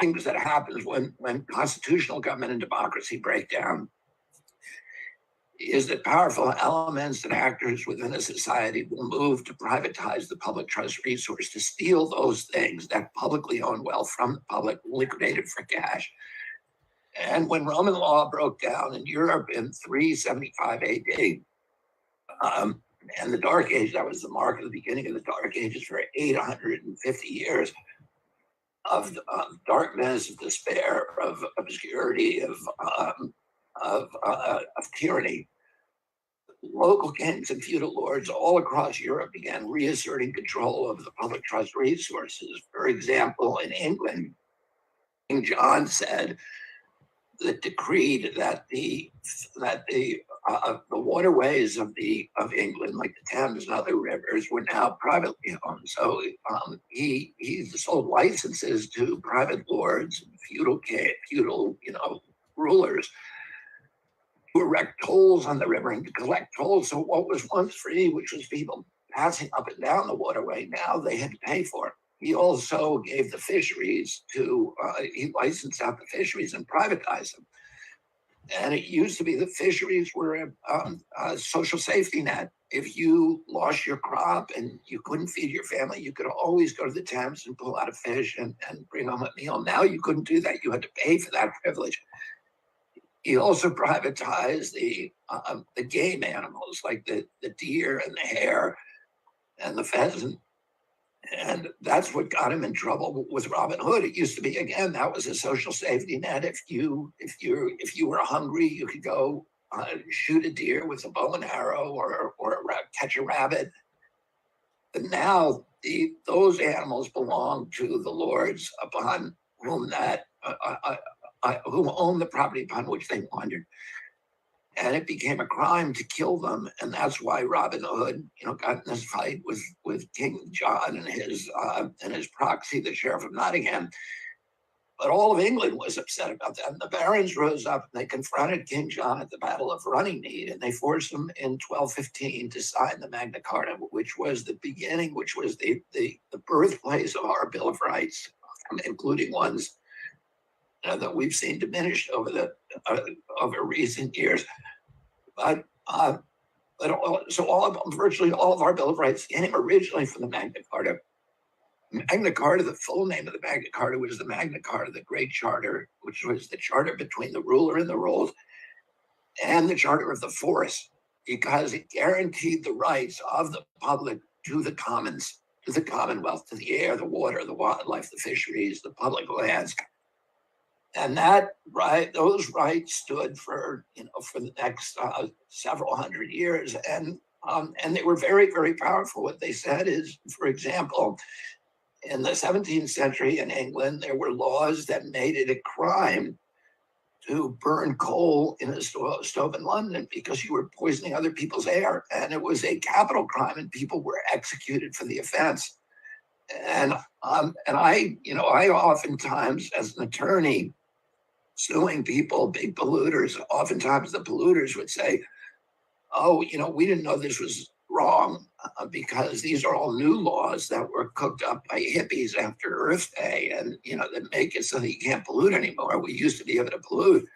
things that happens when constitutional government and democracy break down is that powerful elements and actors within a society will move to privatize the public trust resource, to steal those things, that publicly owned wealth from the public, liquidated for cash. And when Roman law broke down in Europe in 375 AD, and the Dark Age, that was the mark of the beginning of the Dark Ages for 850 years of darkness, of despair, of obscurity, of tyranny. Local kings and feudal lords all across Europe began reasserting control over the public trust resources. For example, in England, King John decreed that the waterways of England, like the Thames and other rivers, were now privately owned. So he sold licenses to private lords, feudal rulers, to erect tolls on the river and to collect tolls. So what was once free, which was people passing up and down the waterway, now they had to pay for it. He also gave the fisheries he licensed out the fisheries and privatized them. And it used to be the fisheries were a social safety net. If you lost your crop and you couldn't feed your family, you could always go to the Thames and pull out a fish and bring home a meal. Now you couldn't do that. You had to pay for that privilege. He also privatized the game animals like the deer and the hare and the pheasant. And that's what got him in trouble with Robin Hood. It used to be, again, that was a social safety net. If you were hungry, you could go shoot a deer with a bow and arrow or catch a rabbit. But now those animals belong to the lords upon whom who own the property upon which they wandered. And it became a crime to kill them, and that's why Robin Hood, got in this fight with King John and his proxy, the Sheriff of Nottingham. But all of England was upset about that. And the barons rose up and they confronted King John at the Battle of Runnymede, and they forced him in 1215 to sign the Magna Carta, which was the beginning, which was the birthplace of our Bill of Rights, including ones that we've seen diminished over recent years. But virtually all of our Bill of Rights came originally from the Magna Carta. Magna Carta, the full name of the Magna Carta was the Magna Carta, the Great Charter, which was the charter between the ruler and the ruled, and the Charter of the Forest, because it guaranteed the rights of the public to the commons, to the Commonwealth, to the air, the water, the wildlife, the fisheries, the public lands. And those rights stood for the next several hundred years, and they were very, very powerful. What they said is, for example, in the 17th century in England, there were laws that made it a crime to burn coal in a stove in London because you were poisoning other people's air, and it was a capital crime, and people were executed for the offense. And I oftentimes, as an attorney, suing people, big polluters, oftentimes the polluters would say, oh, we didn't know this was wrong because these are all new laws that were cooked up by hippies after Earth Day, and, that make it so that you can't pollute anymore. We used to be able to pollute.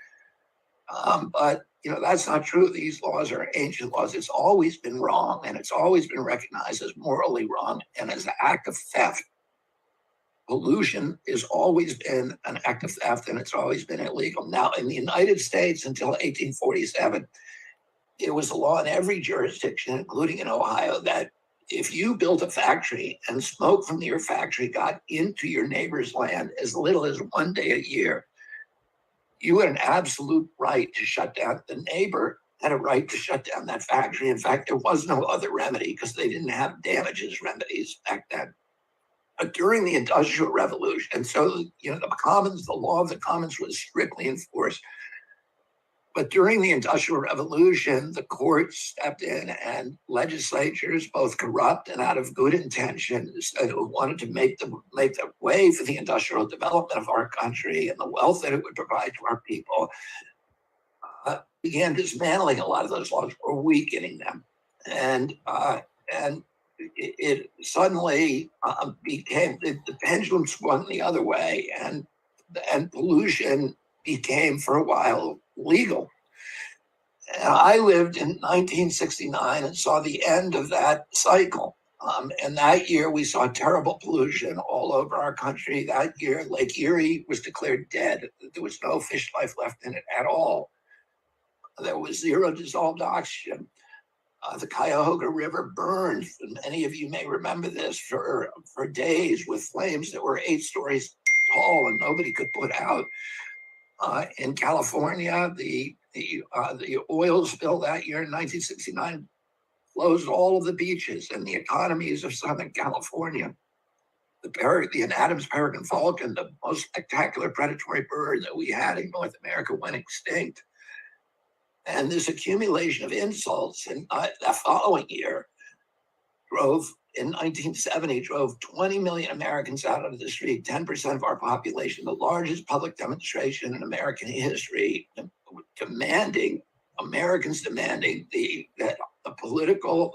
But, that's not true. These laws are ancient laws. It's always been wrong, and it's always been recognized as morally wrong and as an act of theft. Pollution has always been an act of theft, and it's always been illegal. Now, in the United States, until 1847, it was a law in every jurisdiction, including in Ohio, that if you built a factory and smoke from your factory got into your neighbor's land as little as 1 day a year, you had an absolute right to shut down. The neighbor had a right to shut down that factory. In fact, there was no other remedy because they didn't have damages remedies back then. During the Industrial Revolution, and so the law of the commons was strictly enforced. But during the Industrial Revolution, the courts stepped in, and legislatures, both corrupt and out of good intentions, who wanted to make the way for the industrial development of our country and the wealth that it would provide to our people, began dismantling a lot of those laws or weakening them, and it suddenly became the pendulum swung the other way, and and pollution became for a while legal. And I lived in 1969 and saw the end of that cycle. And that year, we saw terrible pollution all over our country. That year, Lake Erie was declared dead. There was no fish life left in it at all. There was zero dissolved oxygen. The Cuyahoga River burned, and many of you may remember this, for days with flames that were 8 stories tall and nobody could put out. In California, the oil spill that year in 1969 closed all of the beaches and the economies of Southern California. The Adams peregrine falcon, the most spectacular predatory bird that we had in North America, went extinct. And this accumulation of insults, and the following year in 1970, drove 20 million Americans out of the street, 10% of our population, the largest public demonstration in American history, Americans demanding that our political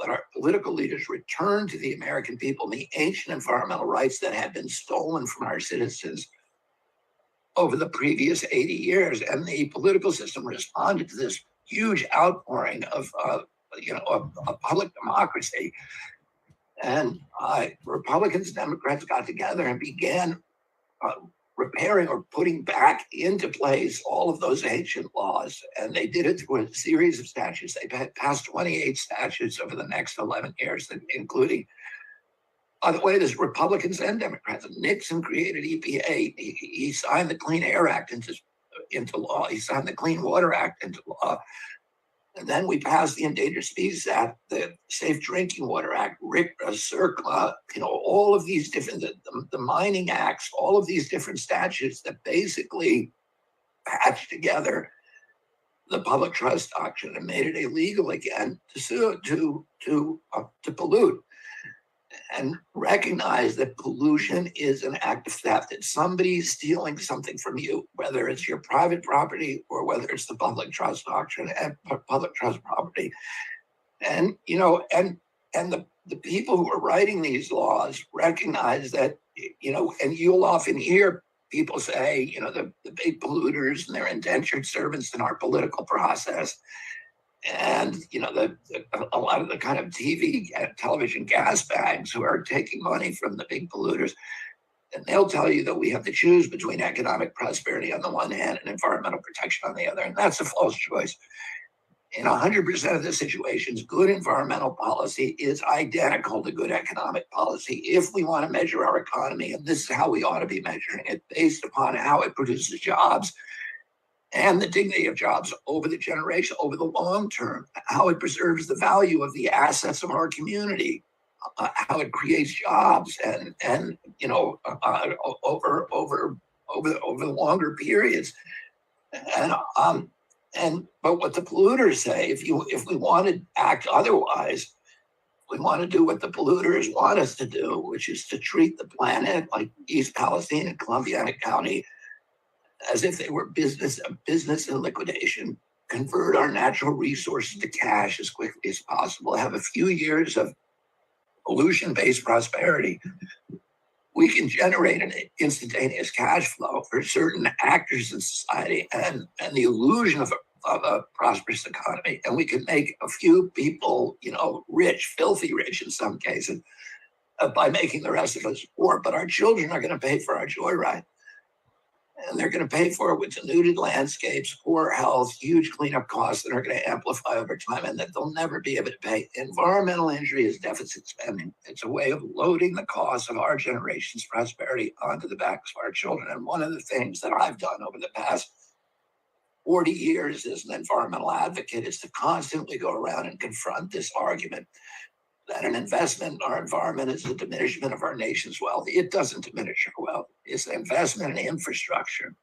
leaders return to the American people the ancient environmental rights that had been stolen from our citizens over the previous 80 years. And the political system responded to this huge outpouring of public democracy. And Republicans and Democrats got together and began repairing or putting back into place all of those ancient laws. And they did it through a series of statutes. They passed 28 statutes over the next 11 years, including, by the way, there's Republicans and Democrats. Nixon created EPA. He signed the Clean Air Act into law. He signed the Clean Water Act into law. And then we passed the Endangered Species Act, the Safe Drinking Water Act, CERCLA, all of these different, the mining acts, all of these different statutes that basically patched together the public trust doctrine and made it illegal again to pollute. And recognize that pollution is an act of theft. It's somebody stealing something from you, whether it's your private property or whether it's the public trust doctrine and public trust property. And the people who are writing these laws recognize that, and you'll often hear people say, the big polluters and their indentured servants in our political process. And a lot of the kind of television gas bags who are taking money from the big polluters, and they'll tell you that we have to choose between economic prosperity on the one hand and environmental protection on the other, and that's a false choice. In 100% of the situations, good environmental policy is identical to good economic policy if we want to measure our economy, and this is how we ought to be measuring it, based upon how it produces jobs and the dignity of jobs over the generation, over the long term, how it preserves the value of the assets of our community, how it creates jobs, and over the longer periods, but what the polluters say, if we want to act otherwise, we want to do what the polluters want us to do, which is to treat the planet like East Palestine and Columbiana County as if they were business in liquidation, convert our natural resources to cash as quickly as possible, have a few years of pollution-based prosperity. We can generate an instantaneous cash flow for certain actors in society and the illusion of a prosperous economy. And we can make a few people, rich, filthy rich in some cases, by making the rest of us poor. But our children are going to pay for our joyride. And they're going to pay for it with denuded landscapes, poor health, huge cleanup costs that are going to amplify over time and that they'll never be able to pay. Environmental injury is deficit spending. It's a way of loading the cost of our generation's prosperity onto the backs of our children. And one of the things that I've done over the past 40 years as an environmental advocate is to constantly go around and confront this argument that an investment in our environment is a diminishment of our nation's wealth. It doesn't diminish our wealth. It's an investment in infrastructure,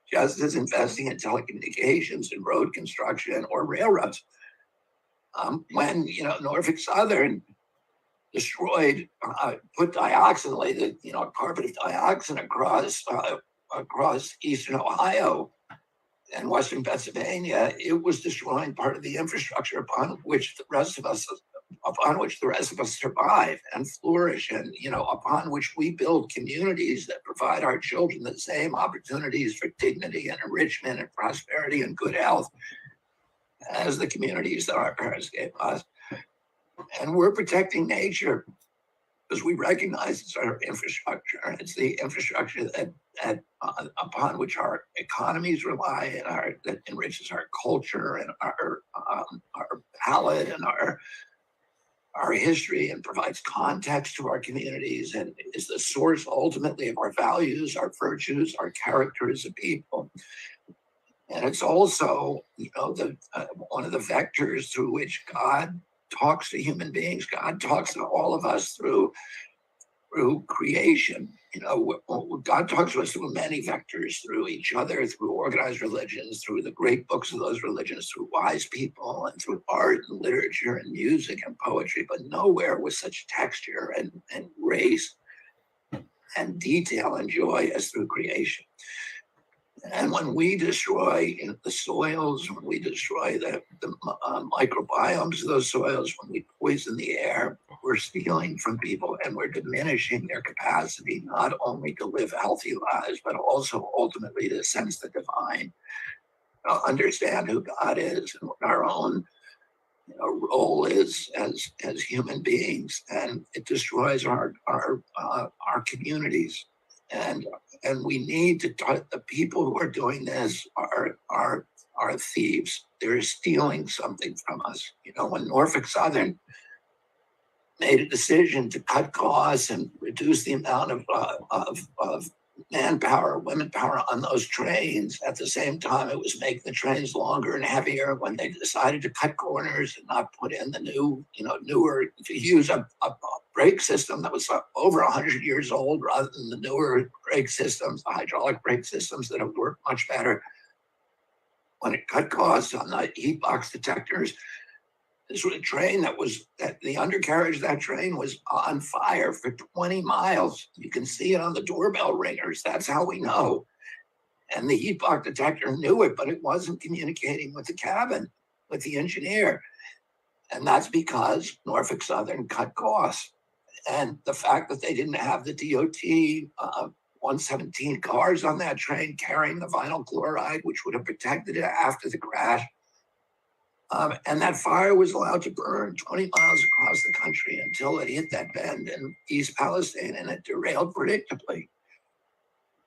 just as investing in telecommunications and road construction or railroads. When Norfolk Southern destroyed, put dioxin, laid a carpet of dioxin across eastern Ohio and western Pennsylvania, it was destroying part of the infrastructure upon which the rest of us upon which the rest of us survive and flourish, and upon which we build communities that provide our children the same opportunities for dignity and enrichment and prosperity and good health as the communities that our parents gave us. And we're protecting nature because we recognize it's our infrastructure. It's the infrastructure that upon which our economies rely, and that enriches our culture and our palate and our history, and provides context to our communities, and is the source ultimately of our values, our virtues, our character as a people. And it's also, one of the vectors through which God talks to human beings. God talks to all of us through creation. God talks to us through many vectors, through each other, through organized religions, through the great books of those religions, through wise people, and through art and literature and music and poetry, but nowhere with such texture and grace and detail and joy as through creation. And when we destroy the soils, when we destroy the microbiomes of those soils, when we poison the air, we're stealing from people, and we're diminishing their capacity not only to live healthy lives, but also ultimately to sense the divine, understand who God is and what our own role is as human beings. And it destroys our communities. And we need to talk. The people who are doing this are thieves. They're stealing something from us. When Norfolk Southern made a decision to cut costs and reduce the amount of manpower, women power on those trains, at the same time it was making the trains longer and heavier. When they decided to cut corners and not put in the newer, to use a brake system that was over 100 years old rather than the newer brake systems, the hydraulic brake systems that have worked much better. When it cut costs on the heat box detectors, this was a train that the undercarriage of that train was on fire for 20 miles. You can see it on the doorbell ringers. That's how we know. And the heat box detector knew it, but it wasn't communicating with the cabin, with the engineer. And that's because Norfolk Southern cut costs. And the fact that they didn't have the DOT 117 cars on that train carrying the vinyl chloride, which would have protected it after the crash. And that fire was allowed to burn 20 miles across the country until it hit that bend in East Palestine, and it derailed predictably.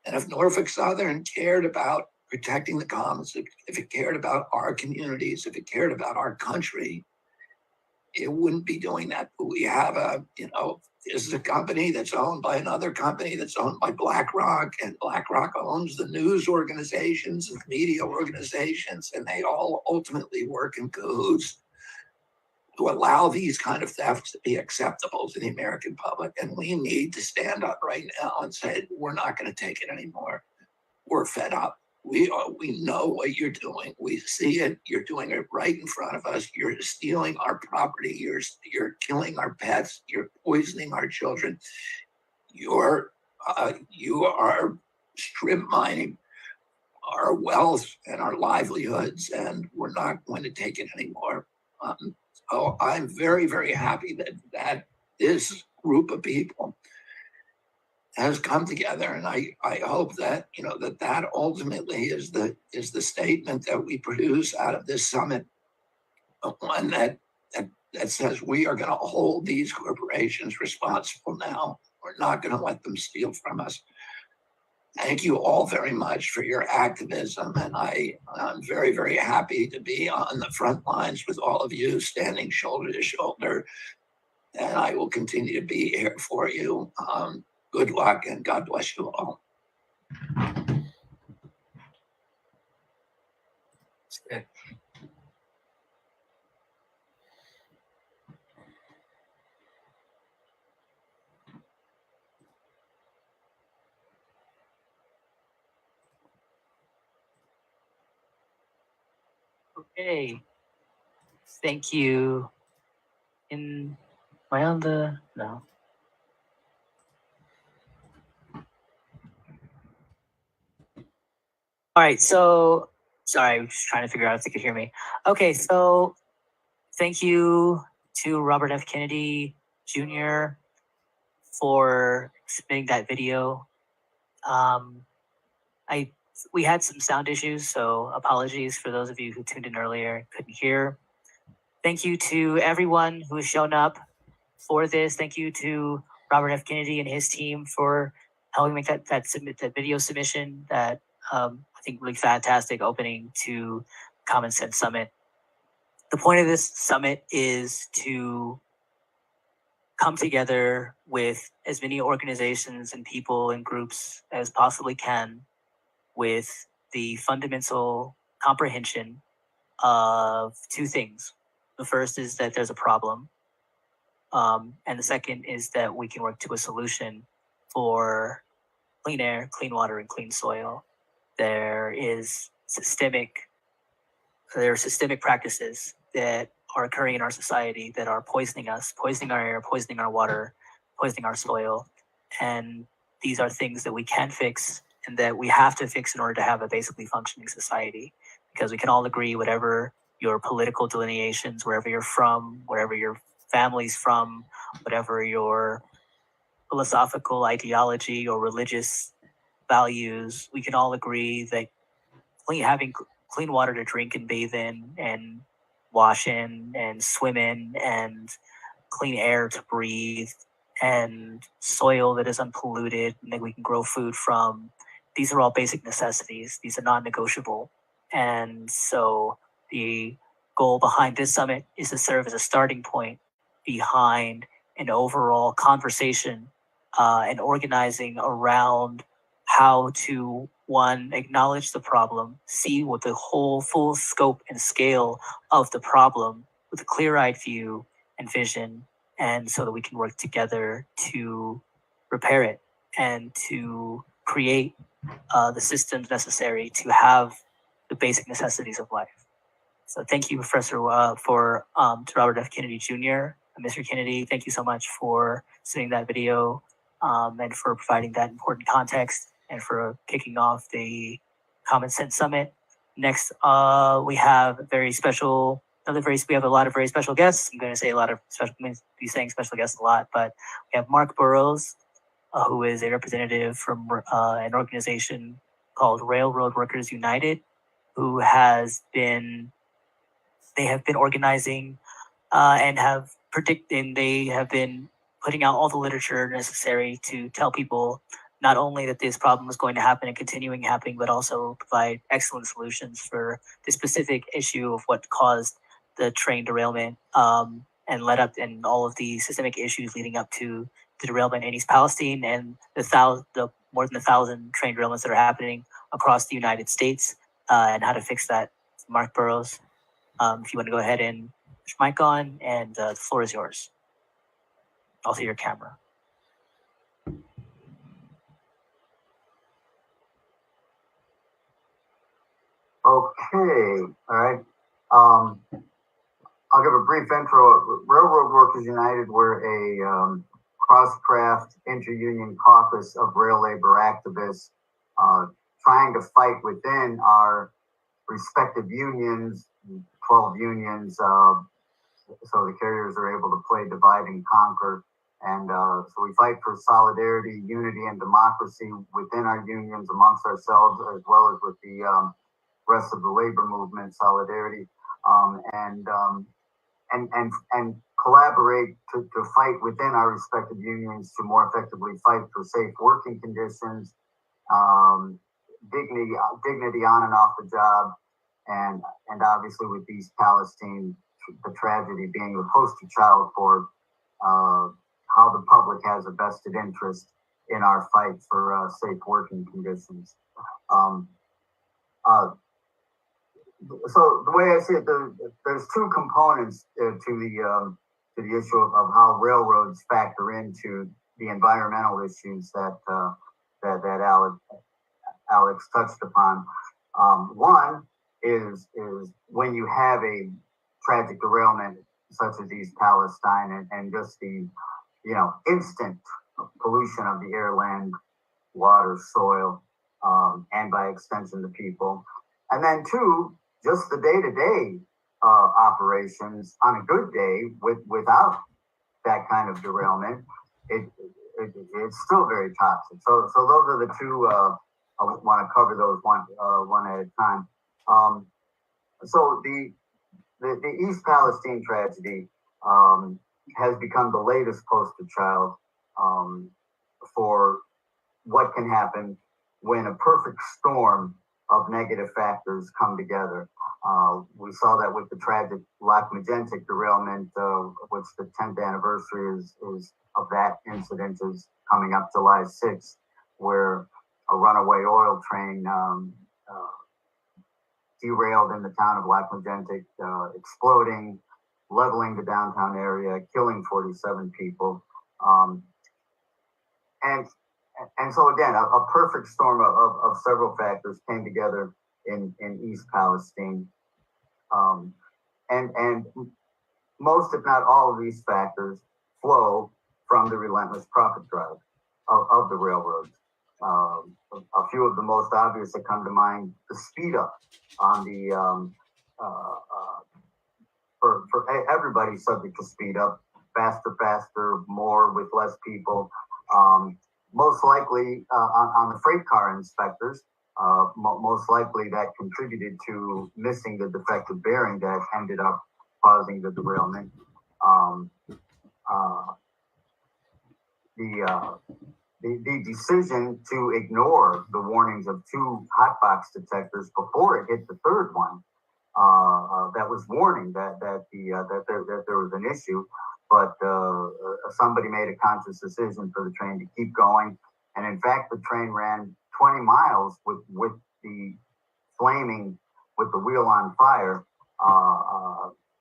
And if Norfolk Southern cared about protecting the commons, if it cared about our communities, if it cared about our country, it wouldn't be doing that. But we have this is a company that's owned by another company that's owned by BlackRock, and BlackRock owns the news organizations and media organizations, and they all ultimately work in cahoots to allow these kind of thefts to be acceptable to the American public. And we need to stand up right now and say, we're not going to take it anymore. We're fed up. We know what you're doing. We see it. You're doing it right in front of us. You're stealing our property. You're killing our pets. You're poisoning our children. You are strip mining our wealth and our livelihoods, and we're not going to take it anymore. So I'm very, very happy that this group of people has come together, and I hope that that ultimately is the statement that we produce out of this summit, one that says we are going to hold these corporations responsible now. We're not going to let them steal from us. Thank you all very much for your activism, and I'm very, very happy to be on the front lines with all of you, standing shoulder to shoulder, and I will continue to be here for you. Good luck, and God bless you all. Okay. Okay. Thank you. Am I on the no? All right. So sorry, I was just trying to figure out if they could hear me. Okay. So thank you to Robert F. Kennedy Jr. for submitting that video. We had some sound issues, so apologies for those of you who tuned in earlier and couldn't hear. Thank you to everyone who has shown up for this. Thank you to Robert F. Kennedy and his team for helping make that video submission. That I think really fantastic opening to Common Sense Summit. The point of this summit is to come together with as many organizations and people and groups as possibly can with the fundamental comprehension of two things. The first is that there's a problem, and the second is that we can work to a solution for clean air, clean water, and clean soil. There are systemic practices that are occurring in our society that are poisoning us, poisoning our air, poisoning our water, poisoning our soil. And these are things that we can fix and that we have to fix in order to have a basically functioning society. Because we can all agree, whatever your political delineations, wherever you're from, wherever your family's from, whatever your philosophical ideology or religious values, we can all agree that having clean water to drink and bathe in and wash in and swim in and clean air to breathe and soil that is unpolluted and that we can grow food from, these are all basic necessities. These are non-negotiable. And so the goal behind this summit is to serve as a starting point behind an overall conversation and organizing around how to, one, acknowledge the problem, see what the whole full scope and scale of the problem with a clear-eyed view and vision, and so that we can work together to repair it and to create the systems necessary to have the basic necessities of life. So thank you, Professor, to Robert F. Kennedy Jr. Mr. Kennedy, thank you so much for sending that video and for providing that important context and for kicking off the Common Sense Summit. Next, we have we have a lot of very special guests. I'm going to say a lot of special, I'm going to be saying special guests a lot, but we have Mark Burrows, who is a representative from an organization called Railroad Workers United, who they have been organizing and they have been putting out all the literature necessary to tell people not only that this problem is going to happen and continuing happening, but also provide excellent solutions for the specific issue of what caused the train derailment and led up and all of the systemic issues leading up to the derailment in East Palestine and the more than 1,000 train derailments that are happening across the United States and how to fix that. Mark Burrows, if you want to go ahead and put your mic on, and the floor is yours. Also your camera. Okay, all right. I'll give a brief intro. Railroad Workers United, we're a cross-craft inter-union caucus of rail labor activists trying to fight within our respective unions, 12 unions, so the carriers are able to play divide and conquer. And so we fight for solidarity, unity, and democracy within our unions, amongst ourselves, as well as with the rest of the labor movement, solidarity, and collaborate to fight within our respective unions to more effectively fight for safe working conditions, dignity on and off the job, and obviously with East Palestine, the tragedy being the poster child for how the public has a vested interest in our fight for safe working conditions. So the way I see it, there's two components to the issue of how railroads factor into the environmental issues that Alex touched upon. One is when you have a tragic derailment such as East Palestine and just the instant pollution of the air, land, water, soil, and by extension the people. And then two, just the day-to-day operations on a good day without that kind of derailment, it's still very toxic. So those are the two. I want to cover those one at a time. So the East Palestine tragedy has become the latest poster child for what can happen when a perfect storm of negative factors come together. We saw that with the tragic Lac Magentic derailment, which the 10th anniversary is of that incident is coming up July 6th, where a runaway oil train derailed in the town of Lac Magentic, exploding, leveling the downtown area, killing 47 people. And so again, a perfect storm of several factors came together in East Palestine. And most, if not all, of these factors flow from the relentless profit drive of the railroads. A few of the most obvious that come to mind: the speed up on the for everybody subject to speed up, faster, more with less people. Most likely on the freight car inspectors. Most likely that contributed to missing the defective bearing that ended up causing the derailment. The decision to ignore the warnings of two hotbox detectors before it hit the third one, that was warning that there was an issue, but somebody made a conscious decision for the train to keep going, and in fact, the train ran 20 miles with the flaming, with the wheel on fire,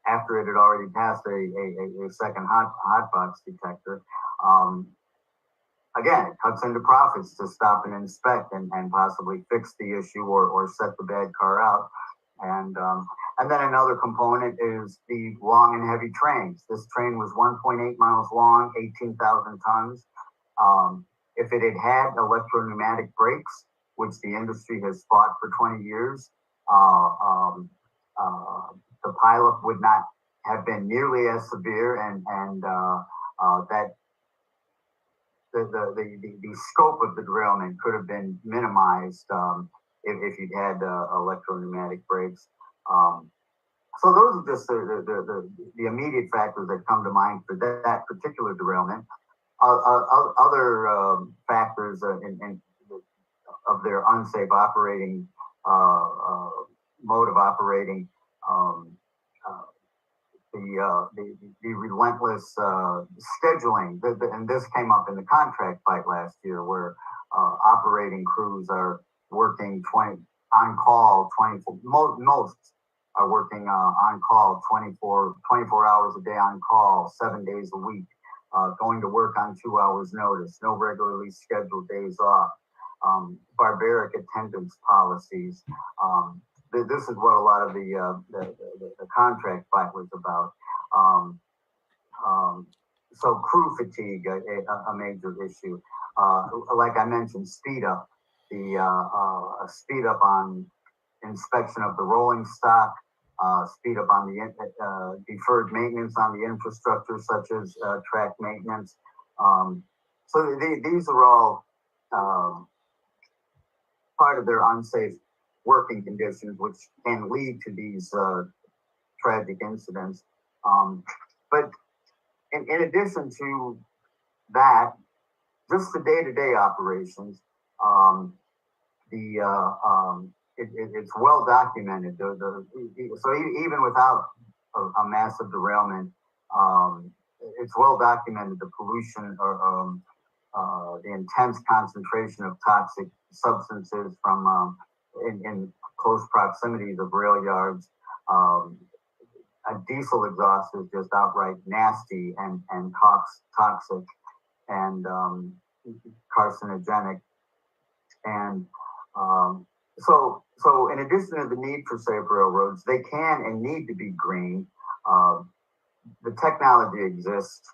after it had already passed a second hotbox detector. Again, it cuts into profits to stop and inspect and possibly fix the issue or set the bad car out. And then another component is the long and heavy trains. This train was 1.8 miles long, 18,000 tons. If it had electro-pneumatic brakes, which the industry has fought for 20 years, the pileup would not have been nearly as severe, and that the scope of the derailment could have been minimized if you'd had electro-pneumatic brakes. So those are just the immediate factors that come to mind for that particular derailment. Other factors of their unsafe operating mode of operating, the relentless scheduling, and this came up in the contract fight last year, where operating crews are working 20 on call 24. Most are working on call 24 hours a day on call, 7 days a week, going to work on 2 hours notice, no regularly scheduled days off, barbaric attendance policies. This is what a lot of the contract fight was about. So crew fatigue, a major issue. Like I mentioned, speed up. The speed up on inspection of the rolling stock, speed up on the deferred maintenance on the infrastructure, such as track maintenance. So these are all part of their unsafe working conditions, which can lead to these tragic incidents. But in addition to that, just the day-to-day operations, it's well documented. So even without a massive derailment, it's well documented the pollution or the intense concentration of toxic substances from in close proximities of rail yards. A diesel exhaust is just outright nasty and toxic and carcinogenic. And so in addition to the need for safe railroads, they can and need to be green. The technology exists.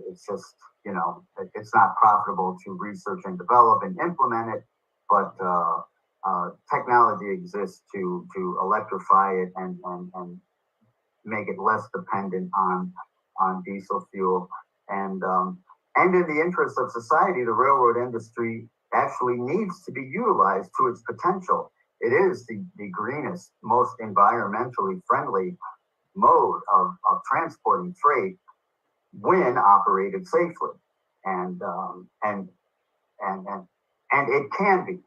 It's just, it's not profitable to research and develop and implement it, but technology exists to electrify it and make it less dependent on diesel fuel. And in the interest of society, the railroad industry actually needs to be utilized to its potential. It is the greenest, most environmentally friendly mode of transporting freight when operated safely. And and and and and it can be.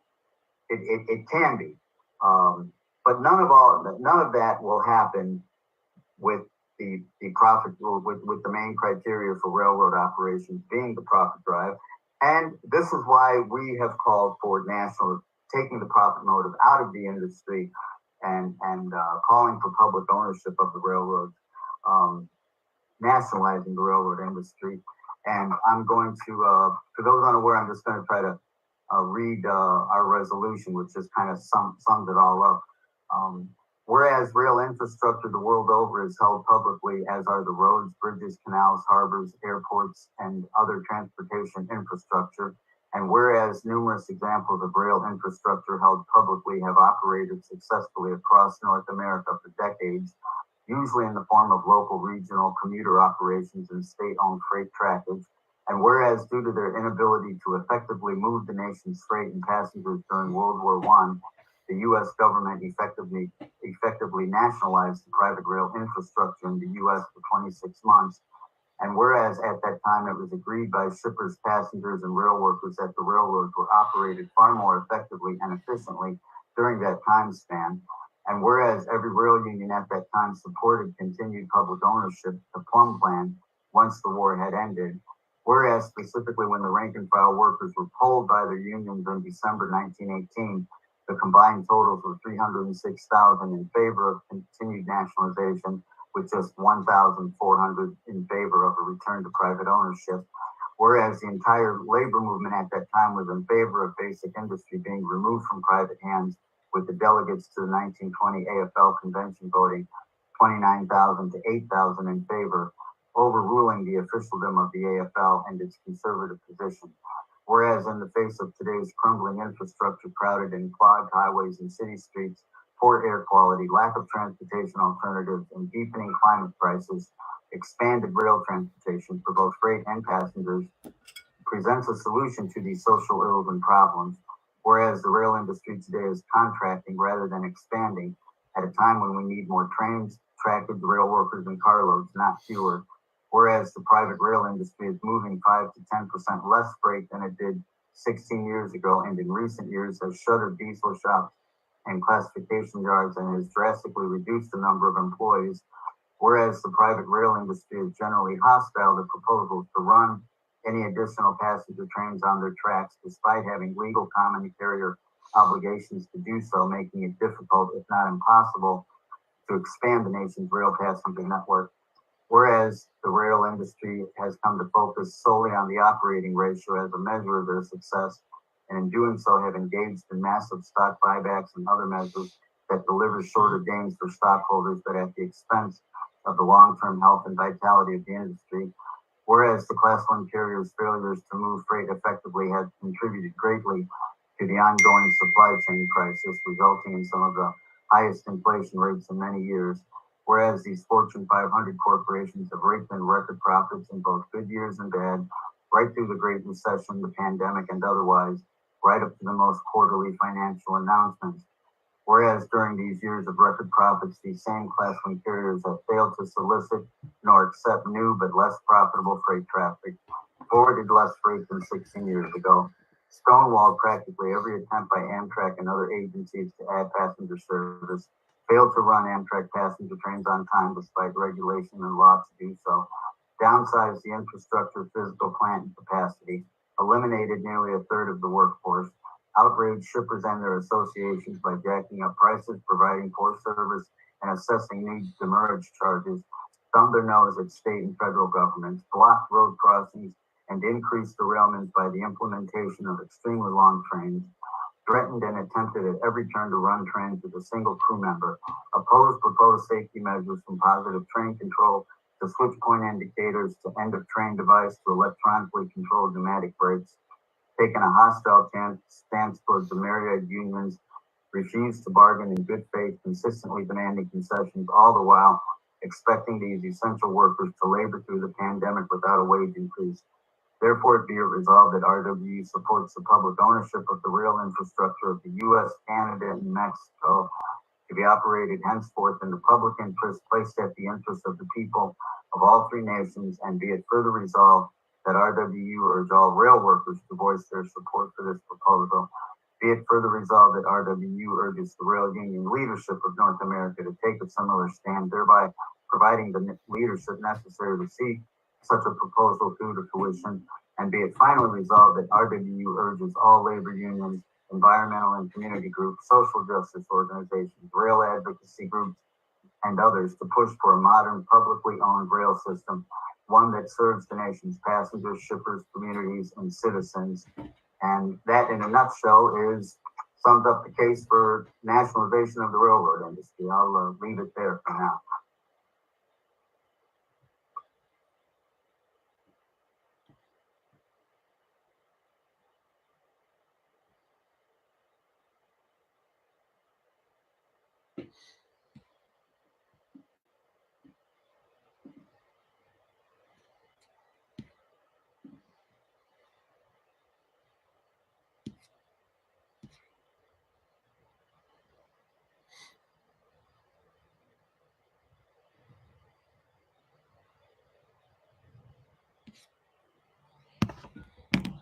It can be. But none of that will happen with the profit, with the main criteria for railroad operations being the profit drive. And this is why we have called for taking the profit motive out of the industry and calling for public ownership of the railroads, nationalizing the railroad industry. And I'm going to, for those unaware, I'm just going to try to read our resolution, which just kind of sums it all up. Whereas rail infrastructure the world over is held publicly, as are the roads, bridges, canals, harbors, airports, and other transportation infrastructure. And whereas numerous examples of rail infrastructure held publicly have operated successfully across North America for decades, usually in the form of local, regional, commuter operations and state-owned freight trackage. And whereas due to their inability to effectively move the nation's freight and passengers during World War I, the U.S. government effectively nationalized the private rail infrastructure in the U.S. for 26 months. And whereas at that time it was agreed by shippers, passengers, and rail workers that the railroads were operated far more effectively and efficiently during that time span, and whereas every rail union at that time supported continued public ownership, the Plum Plan, once the war had ended, whereas specifically when the rank and file workers were polled by their unions in December 1918, the combined totals were 306,000 in favor of continued nationalization, with just 1,400 in favor of a return to private ownership. Whereas the entire labor movement at that time was in favor of basic industry being removed from private hands, with the delegates to the 1920 AFL convention voting 29,000 to 8,000 in favor, overruling the officialdom of the AFL and its conservative position. Whereas in the face of today's crumbling infrastructure, crowded and clogged highways and city streets, poor air quality, lack of transportation alternatives, and deepening climate crisis, expanded rail transportation for both freight and passengers presents a solution to these social ills and problems. Whereas the rail industry today is contracting rather than expanding at a time when we need more trains, trackage, rail workers, and carloads, not fewer. Whereas the private rail industry is moving 5 to 10% less freight than it did 16 years ago, and in recent years has shuttered diesel shops and classification yards and has drastically reduced the number of employees. Whereas the private rail industry is generally hostile to proposals to run any additional passenger trains on their tracks, despite having legal common carrier obligations to do so, making it difficult, if not impossible, to expand the nation's rail passenger network. Whereas the rail industry has come to focus solely on the operating ratio as a measure of their success, and in doing so have engaged in massive stock buybacks and other measures that deliver shorter gains for stockholders, but at the expense of the long-term health and vitality of the industry. Whereas the Class 1 carriers' failures to move freight effectively have contributed greatly to the ongoing supply chain crisis, resulting in some of the highest inflation rates in many years. Whereas these Fortune 500 corporations have raked in record profits in both good years and bad, right through the Great Recession, the pandemic, and otherwise, right up to the most quarterly financial announcements. Whereas during these years of record profits, these same Class 1 carriers have failed to solicit nor accept new but less profitable freight traffic, forwarded less freight than 16 years ago, stonewalled practically every attempt by Amtrak and other agencies to add passenger service, failed to run Amtrak passenger trains on time despite regulation and law to do so, downsized the infrastructure, physical plant, and capacity, eliminated nearly a third of the workforce, outraged shippers and their associations by jacking up prices, providing poor service, and assessing new demurrage charges, thumbed their nose at state and federal governments, blocked road crossings, and increased derailments by the implementation of extremely long trains, threatened and attempted at every turn to run trains with a single crew member, opposed proposed safety measures from positive train control to switch point indicators to end of train device to electronically controlled pneumatic brakes, taken a hostile stance towards the myriad unions, refused to bargain in good faith, consistently demanding concessions, all the while expecting these essential workers to labor through the pandemic without a wage increase. Therefore, it be it resolved that RWE supports the public ownership of the rail infrastructure of the U.S., Canada, and Mexico to be operated henceforth in the public interest, placed at the interest of the people of all three nations, and be it further resolved that RWU urge all rail workers to voice their support for this proposal. Be it further resolved that RWU urges the rail union leadership of North America to take a similar stand, thereby providing the leadership necessary to see such a proposal through to fruition. And be it finally resolved that RWU urges all labor unions, environmental and community groups, social justice organizations, rail advocacy groups, and others to push for a modern, publicly owned rail system, one that serves the nation's passengers, shippers, communities, and citizens. And that, in a nutshell, sums up the case for nationalization of the railroad industry. I'll leave it there for now.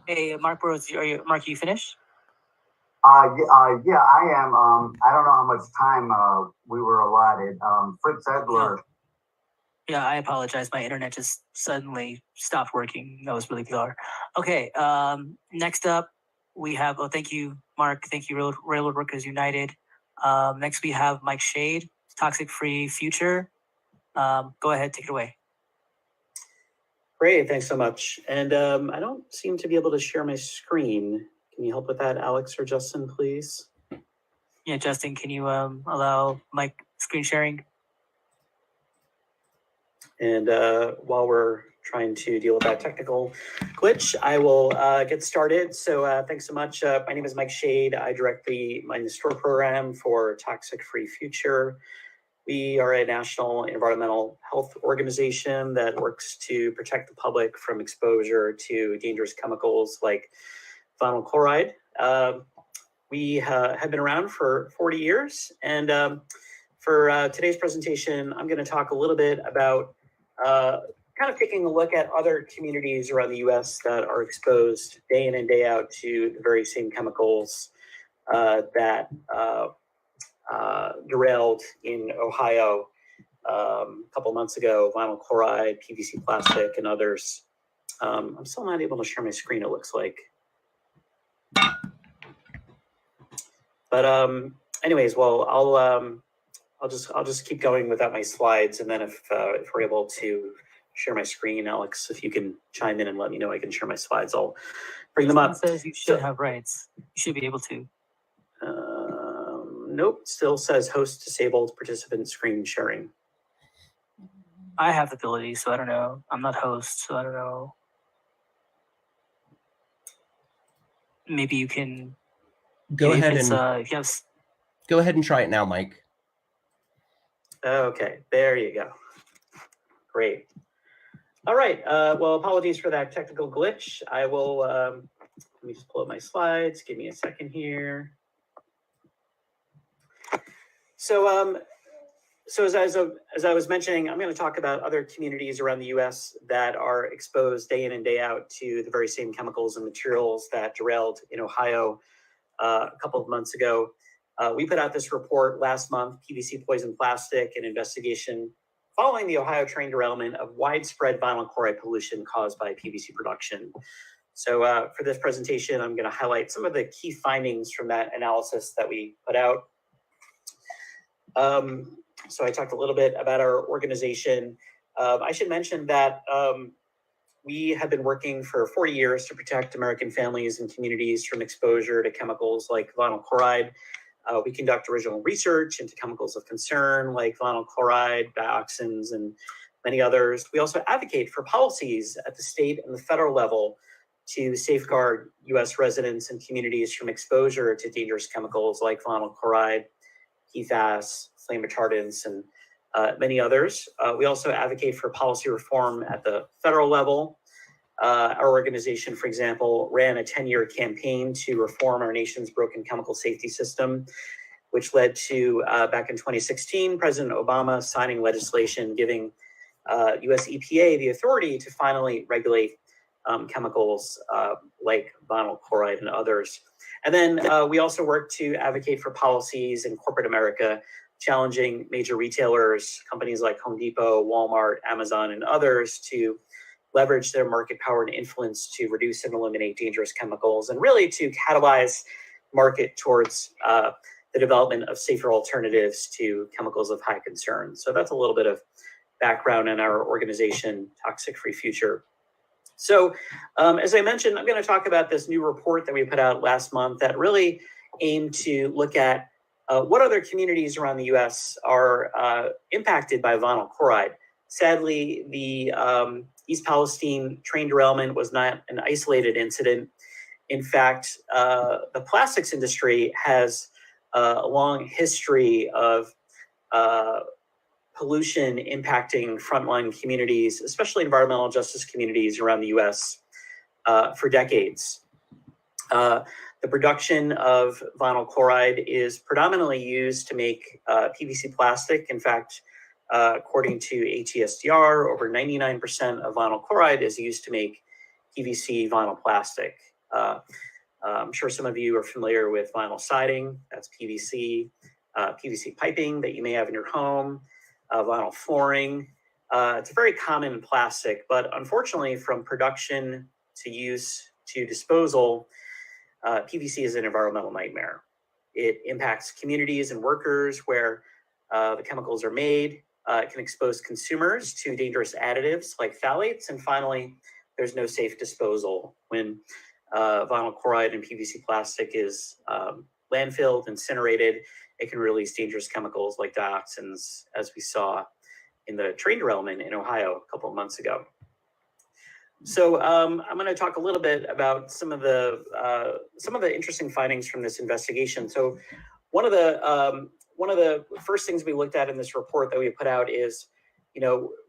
Hey, Mark Burrows, are you finished? Yeah, I am. I don't know how much time we were allotted. Fritz Edler. Yeah, I apologize. My internet just suddenly stopped working. That was really bizarre. Okay, next up we have, thank you, Mark. Thank you, Railroad Workers United. Next we have Mike Shade, Toxic Free Future. Go ahead, take it away. Great, thanks so much. And I don't seem to be able to share my screen. Can you help with that, Alex or Justin, please? Yeah, Justin, can you allow Mike screen sharing? And while we're trying to deal with that technical glitch, I will get started. So thanks so much. My name is Mike Shade. I direct the Mind the Store program for Toxic Free Future. We are a national environmental health organization that works to protect the public from exposure to dangerous chemicals like vinyl chloride. We have been around for 40 years. And for today's presentation, I'm going to talk a little bit about kind of taking a look at other communities around the U.S. that are exposed day in and day out to the very same chemicals that derailed in Ohio a couple of months ago, vinyl chloride, PVC plastic, and others. I'm still not able to share my screen, it looks like. But anyways, well, I'll just keep going without my slides, and then if we're able to share my screen, Alex, if you can chime in and let me know I can share my slides, I'll bring them up. It says you should have rights. You should be able to. Nope, still says host disabled participant screen sharing. I have the ability, so I don't know. I'm not host, so I don't know. Maybe you can go ahead and if you have... go ahead and try it now, Mike. Okay, there you go. Great. All right. Well, apologies for that technical glitch. I will let me just pull up my slides. Give me a second here. So, as I was mentioning, I'm going to talk about other communities around the U.S. that are exposed day in and day out to the very same chemicals and materials that derailed in Ohio a couple of months ago. We put out this report last month, PVC Poison Plastic, an investigation following the Ohio train derailment of widespread vinyl chloride pollution caused by PVC production. So for this presentation, I'm going to highlight some of the key findings from that analysis that we put out. So I talked a little bit about our organization. I should mention that we have been working for 40 years to protect American families and communities from exposure to chemicals like vinyl chloride. We conduct original research into chemicals of concern like vinyl chloride, dioxins, and many others. We also advocate for policies at the state and the federal level to safeguard U.S. residents and communities from exposure to dangerous chemicals like vinyl chloride, PFAS, flame retardants, and many others. We also advocate for policy reform at the federal level. Our organization, for example, ran a 10-year campaign to reform our nation's broken chemical safety system, which led to, back in 2016, President Obama signing legislation giving US EPA the authority to finally regulate chemicals like vinyl chloride and others. And then we also work to advocate for policies in corporate America, challenging major retailers, companies like Home Depot, Walmart, Amazon, and others to leverage their market power and influence to reduce and eliminate dangerous chemicals, and really to catalyze market towards the development of safer alternatives to chemicals of high concern. So that's a little bit of background in our organization, Toxic Free Future. So as I mentioned, I'm going to talk about this new report that we put out last month that really aimed to look at what other communities around the US are impacted by vinyl chloride. Sadly, the East Palestine train derailment was not an isolated incident. In fact, the plastics industry has a long history of pollution impacting frontline communities, especially environmental justice communities around the US for decades. The production of vinyl chloride is predominantly used to make PVC plastic. In fact, according to ATSDR, over 99% of vinyl chloride is used to make PVC vinyl plastic. I'm sure some of you are familiar with vinyl siding, that's PVC, PVC piping that you may have in your home, vinyl flooring. It's a very common plastic, but unfortunately from production to use to disposal, PVC is an environmental nightmare. It impacts communities and workers where the chemicals are made. It can expose consumers to dangerous additives like phthalates. And finally, there's no safe disposal. When vinyl chloride and PVC plastic is landfilled, incinerated, it can release dangerous chemicals like dioxins, as we saw in the train derailment in Ohio a couple of months ago. So I'm going to talk a little bit about some of the interesting findings from this investigation. So one of the first things we looked at in this report that we put out is,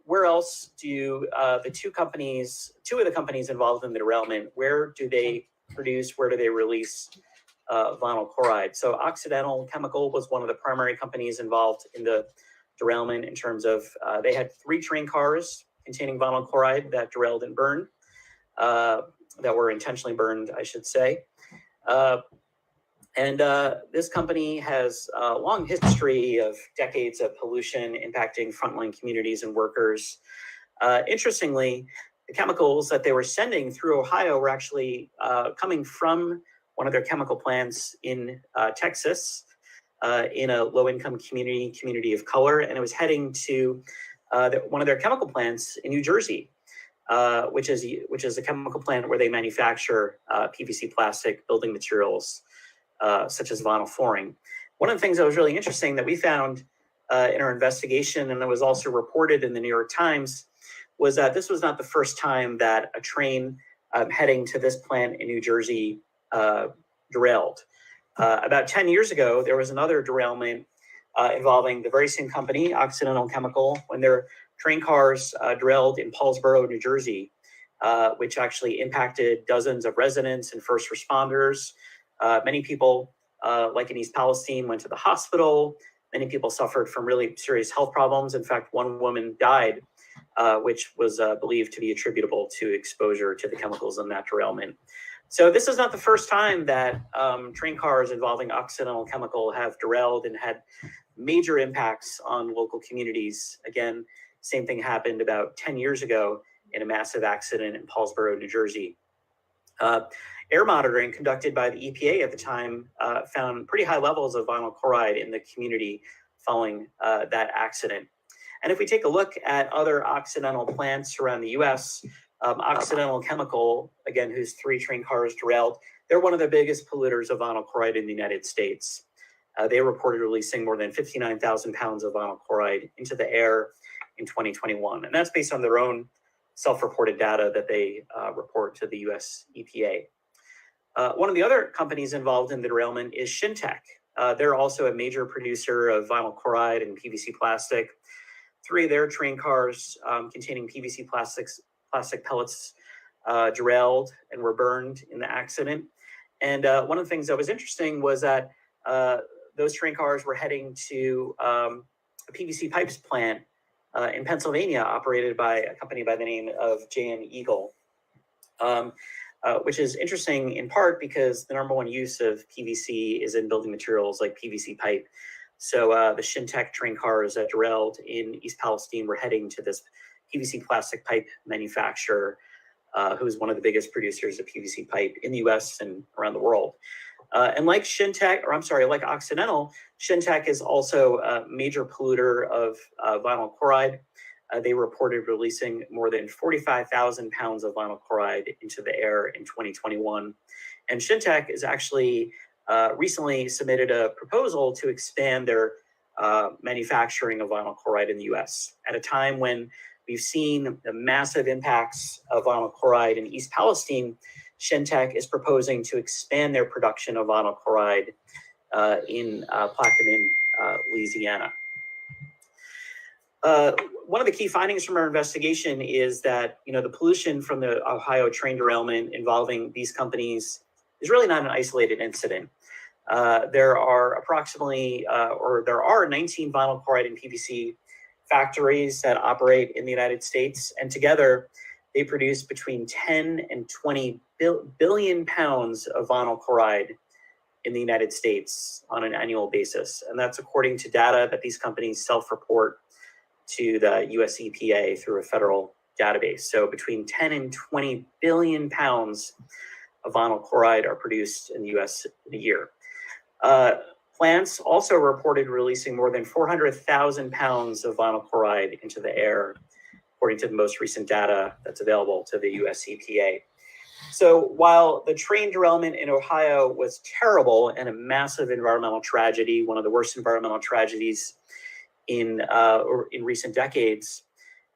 where else do the two of the companies involved in the derailment, where do they produce, where do they release vinyl chloride? So Occidental Chemical was one of the primary companies involved in the derailment in terms of they had 3 train cars containing vinyl chloride that derailed and burned, that were intentionally burned, I should say. And this company has a long history of decades of pollution impacting frontline communities and workers. Interestingly, the chemicals that they were sending through Ohio were actually coming from one of their chemical plants in Texas, in a low-income community of color, and it was heading to one of their chemical plants in New Jersey, which is a chemical plant where they manufacture PVC plastic building materials, such as vinyl flooring. One of the things that was really interesting that we found in our investigation, and it was also reported in the New York Times, was that this was not the first time that a train heading to this plant in New Jersey derailed. About 10 years ago, there was another derailment involving the very same company, Occidental Chemical, when their train cars derailed in Paulsboro, New Jersey, which actually impacted dozens of residents and first responders. Many people, like in East Palestine, went to the hospital. Many people suffered from really serious health problems. In fact, one woman died, which was believed to be attributable to exposure to the chemicals in that derailment. So this is not the first time that train cars involving Occidental Chemical have derailed and had major impacts on local communities. Again, same thing happened about 10 years ago in a massive accident in Paulsboro, New Jersey. Air monitoring conducted by the EPA at the time found pretty high levels of vinyl chloride in the community following that accident. And if we take a look at other Occidental plants around the US, Occidental Chemical, again, whose 3 train cars derailed, they're one of the biggest polluters of vinyl chloride in the United States. They reported releasing more than 59,000 pounds of vinyl chloride into the air in 2021. And that's based on their own self-reported data that they report to the US EPA. One of the other companies involved in the derailment is Shintech. They're also a major producer of vinyl chloride and PVC plastic. 3 of their train cars containing PVC plastic pellets derailed and were burned in the accident. And one of the things that was interesting was that those train cars were heading to a PVC pipes plant in Pennsylvania, operated by a company by the name of J&E Eagle, which is interesting in part because the number one use of PVC is in building materials like PVC pipe. So the Shintech train cars that derailed in East Palestine were heading to this PVC plastic pipe manufacturer, who is one of the biggest producers of PVC pipe in the US and around the world. And like like Occidental, Shintech is also a major polluter of vinyl chloride. They reported releasing more than 45,000 pounds of vinyl chloride into the air in 2021. And Shintech is actually recently submitted a proposal to expand their manufacturing of vinyl chloride in the US at a time when we've seen the massive impacts of vinyl chloride in East Palestine. Shintech is proposing to expand their production of vinyl chloride in Plaquemine, Louisiana. One of the key findings from our investigation is that the pollution from the Ohio train derailment involving these companies is really not an isolated incident. There are there are 19 vinyl chloride and PVC factories that operate in the United States, and together they produce between 10 and 20 billion pounds of vinyl chloride in the United States on an annual basis. And that's according to data that these companies self-report to the US EPA through a federal database. So between 10 and 20 billion pounds of vinyl chloride are produced in the US in a year. Plants also reported releasing more than 400,000 pounds of vinyl chloride into the air, according to the most recent data that's available to the US EPA. So while the train derailment in Ohio was terrible and a massive environmental tragedy, one of the worst environmental tragedies in recent decades,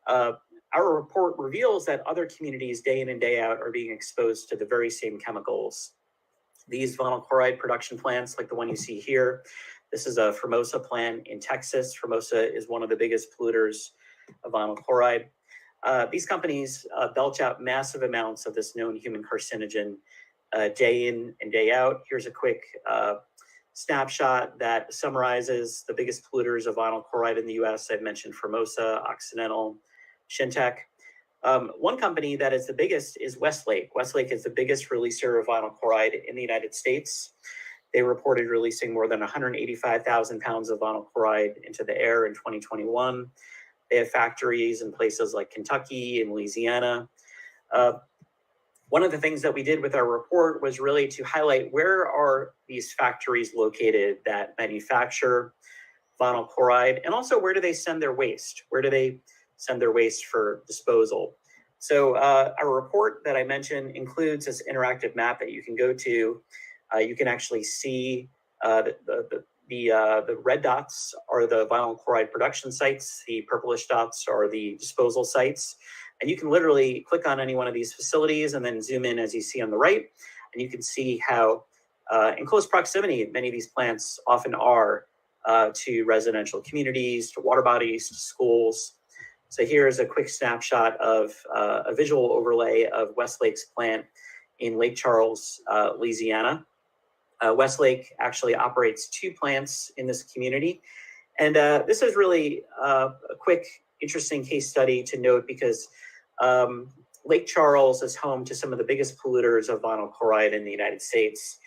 our report reveals that other communities day in and day out are being exposed to the very same chemicals. These vinyl chloride production plants, like the one you see here, this is a Formosa plant in Texas. Formosa is one of the biggest polluters of vinyl chloride. These companies belch out massive amounts of this known human carcinogen day in and day out. Here's a quick snapshot that summarizes the biggest polluters of vinyl chloride in the US. I've mentioned Formosa, Occidental, Shintech. One company that is the biggest is Westlake. Westlake is the biggest releaser of vinyl chloride in the United States. They reported releasing more than 185,000 pounds of vinyl chloride into the air in 2021. They have factories in places like Kentucky and Louisiana. One of the things that we did with our report was really to highlight where are these factories located that manufacture vinyl chloride, and also where do they send their waste? Where do they send their waste for disposal? So our report that I mentioned includes this interactive map that you can go to. You can actually see the red dots are the vinyl chloride production sites. The purplish dots are the disposal sites. And you can literally click on any one of these facilities and then zoom in as you see on the right. And you can see how in close proximity, many of these plants often are to residential communities, to water bodies, to schools. So here's a quick snapshot of a visual overlay of Westlake's plant in Lake Charles, Louisiana. Westlake actually operates 2 plants in this community. And this is really a quick, interesting case study to note because Lake Charles is home to some of the biggest polluters of vinyl chloride in the United States.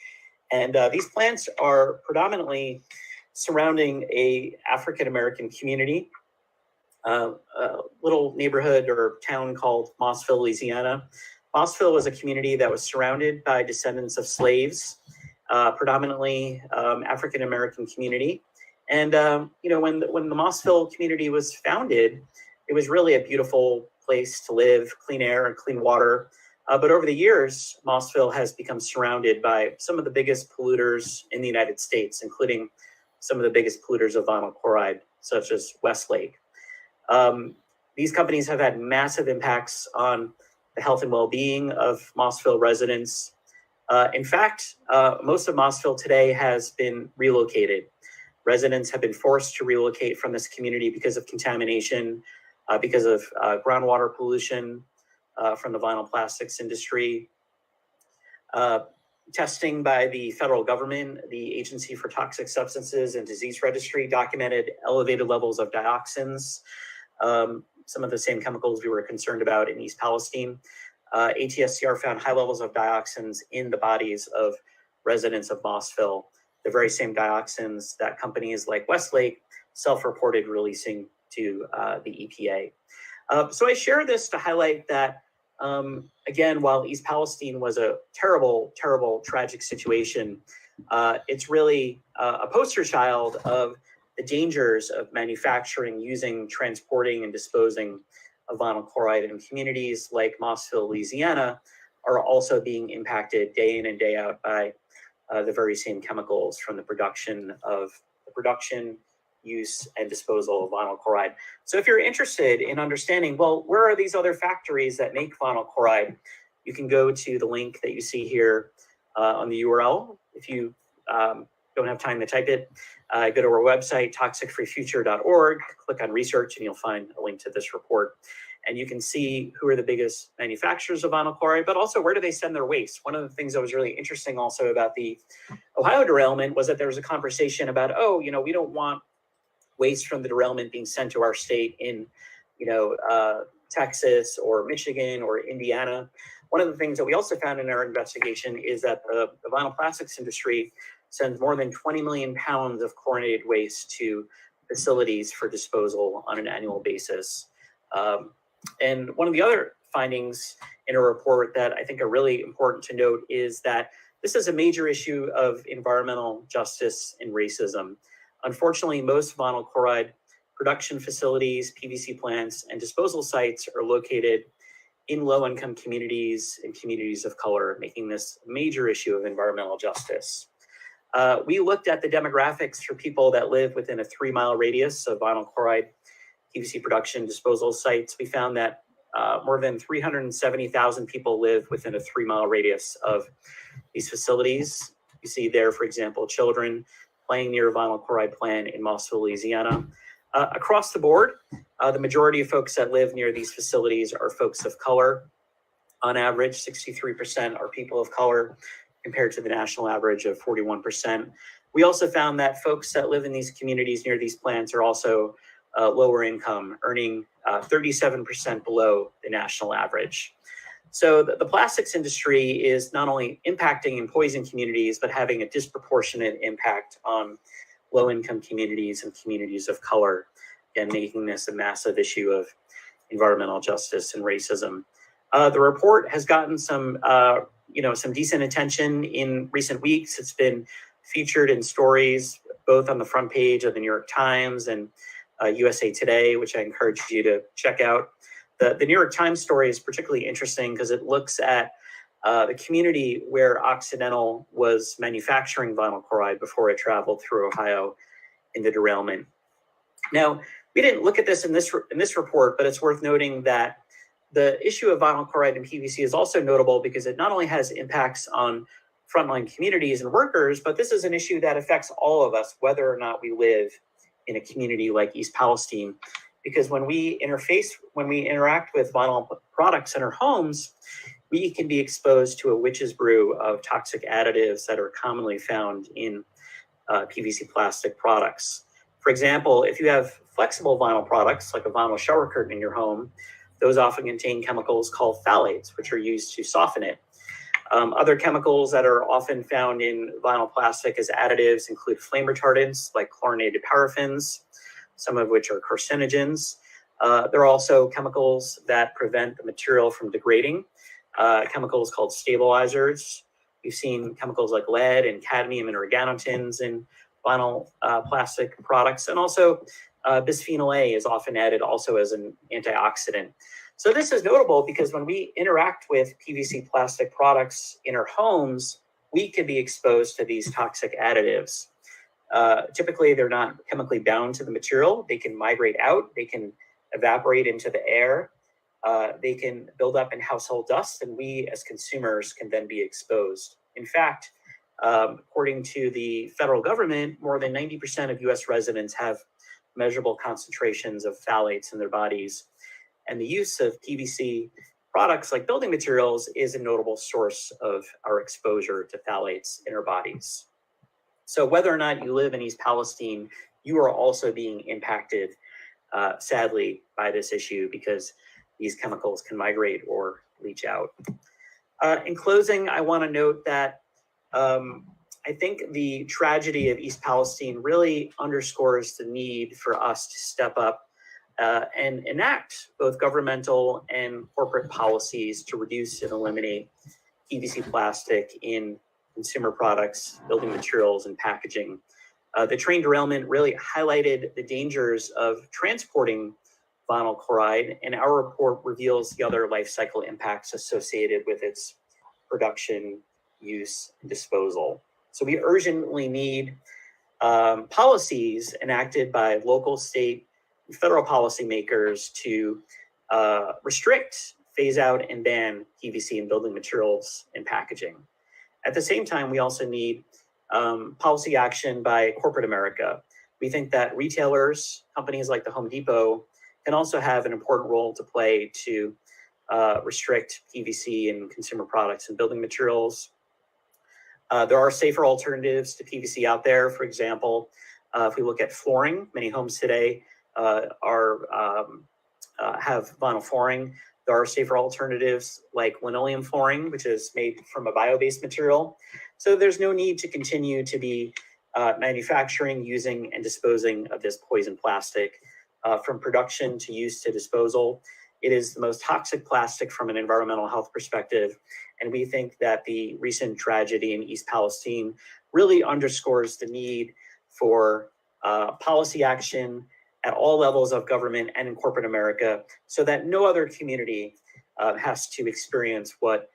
And these plants are predominantly surrounding a African-American community, a little neighborhood or town called Mossville, Louisiana. Mossville was a community that was surrounded by descendants of slaves, predominantly African-American community. And, when the Mossville community was founded, it was really a beautiful place to live, clean air and clean water. But over the years, Mossville has become surrounded by some of the biggest polluters in the United States, including some of the biggest polluters of vinyl chloride, such as Westlake. These companies have had massive impacts on the health and well-being of Mossville residents. In fact, most of Mossville today has been relocated. Residents have been forced to relocate from this community because of contamination, because of groundwater pollution from the vinyl plastics industry. Testing by the federal government, the Agency for Toxic Substances and Disease Registry, documented elevated levels of dioxins, some of the same chemicals we were concerned about in East Palestine. ATSCR found high levels of dioxins in the bodies of residents of Mossville, the very same dioxins that companies like Westlake self-reported releasing to the EPA. So I share this to highlight that, again, while East Palestine was a terrible, terrible, tragic situation, it's really a poster child of the dangers of manufacturing, using, transporting, and disposing of vinyl chloride in communities like Mossville, Louisiana, are also being impacted day in and day out by the very same chemicals from the production, use, and disposal of vinyl chloride. So if you're interested in understanding, well, where are these other factories that make vinyl chloride, you can go to the link that you see here on the URL. If you don't have time to type it, go to our website, toxicfreefuture.org, click on research, and you'll find a link to this report. And you can see who are the biggest manufacturers of vinyl chloride, but also where do they send their waste. One of the things that was really interesting also about the Ohio derailment was that there was a conversation about, oh, you know, we don't want waste from the derailment being sent to our state in, Texas or Michigan or Indiana. One of the things that we also found in our investigation is that the vinyl plastics industry sends more than 20 million pounds of chlorinated waste to facilities for disposal on an annual basis. And one of the other findings in a report that I think are really important to note is that this is a major issue of environmental justice and racism. Unfortunately, most vinyl chloride production facilities, PVC plants, and disposal sites are located in low-income communities and communities of color, making this a major issue of environmental justice. We looked at the demographics for people that live within a 3-mile radius of vinyl chloride PVC production disposal sites. We found that more than 370,000 people live within a 3-mile radius of these facilities. You see there, for example, children playing near a vinyl chloride plant in Mossville, Louisiana. Across the board, the majority of folks that live near these facilities are folks of color. On average, 63% are people of color, compared to the national average of 41%. We also found that folks that live in these communities near these plants are also lower income, earning 37% below the national average. So the plastics industry is not only impacting and poisoning communities, but having a disproportionate impact on low-income communities and communities of color, and making this a massive issue of environmental justice and racism. The report has gotten some decent attention in recent weeks. It's been featured in stories, both on the front page of the New York Times and USA Today, which I encourage you to check out. The New York Times story is particularly interesting because it looks at the community where Occidental was manufacturing vinyl chloride before it traveled through Ohio in the derailment. Now, we didn't look at this in this report, but it's worth noting that the issue of vinyl chloride and PVC is also notable because it not only has impacts on frontline communities and workers, but this is an issue that affects all of us, whether or not we live in a community like East Palestine. Because when we interact with vinyl products in our homes, we can be exposed to a witch's brew of toxic additives that are commonly found in PVC plastic products. For example, if you have flexible vinyl products, like a vinyl shower curtain in your home, those often contain chemicals called phthalates, which are used to soften it. Other chemicals that are often found in vinyl plastic as additives include flame retardants like chlorinated paraffins, some of which are carcinogens. There are also chemicals that prevent the material from degrading, chemicals called stabilizers. We've seen chemicals like lead and cadmium and organotins in vinyl plastic products, and also bisphenol A is often added also as an antioxidant. So this is notable because when we interact with PVC plastic products in our homes, we can be exposed to these toxic additives. Typically, they're not chemically bound to the material. They can migrate out. They can evaporate into the air. They can build up in household dust, and we as consumers can then be exposed. In fact, According to the federal government, more than 90% of US residents have measurable concentrations of phthalates in their bodies. And the use of PVC products like building materials is a notable source of our exposure to phthalates in our bodies. So whether or not you live in East Palestine, you are also being impacted, sadly, by this issue because these chemicals can migrate or leach out. In closing, I want to note that I think the tragedy of East Palestine really underscores the need for us to step up and enact both governmental and corporate policies to reduce and eliminate PVC plastic in consumer products, building materials, and packaging. The train derailment really highlighted the dangers of transporting vinyl chloride, and our report reveals the other life cycle impacts associated with its production, use, and disposal. So we urgently need policies enacted by local, state, and federal policymakers to restrict, phase out, and ban PVC in building materials and packaging. At the same time, we also need policy action by corporate America. We think that retailers, companies like the Home Depot, can also have an important role to play to restrict PVC in consumer products and building materials. There are safer alternatives to PVC out there. For example, if we look at flooring, many homes today have vinyl flooring. There are safer alternatives like linoleum flooring, which is made from a bio-based material. So there's no need to continue to be manufacturing, using, and disposing of this poison plastic. From production to use to disposal, it is the most toxic plastic from an environmental health perspective. And we think that the recent tragedy in East Palestine really underscores the need for policy action at all levels of government and in corporate America, so that no other community has to experience what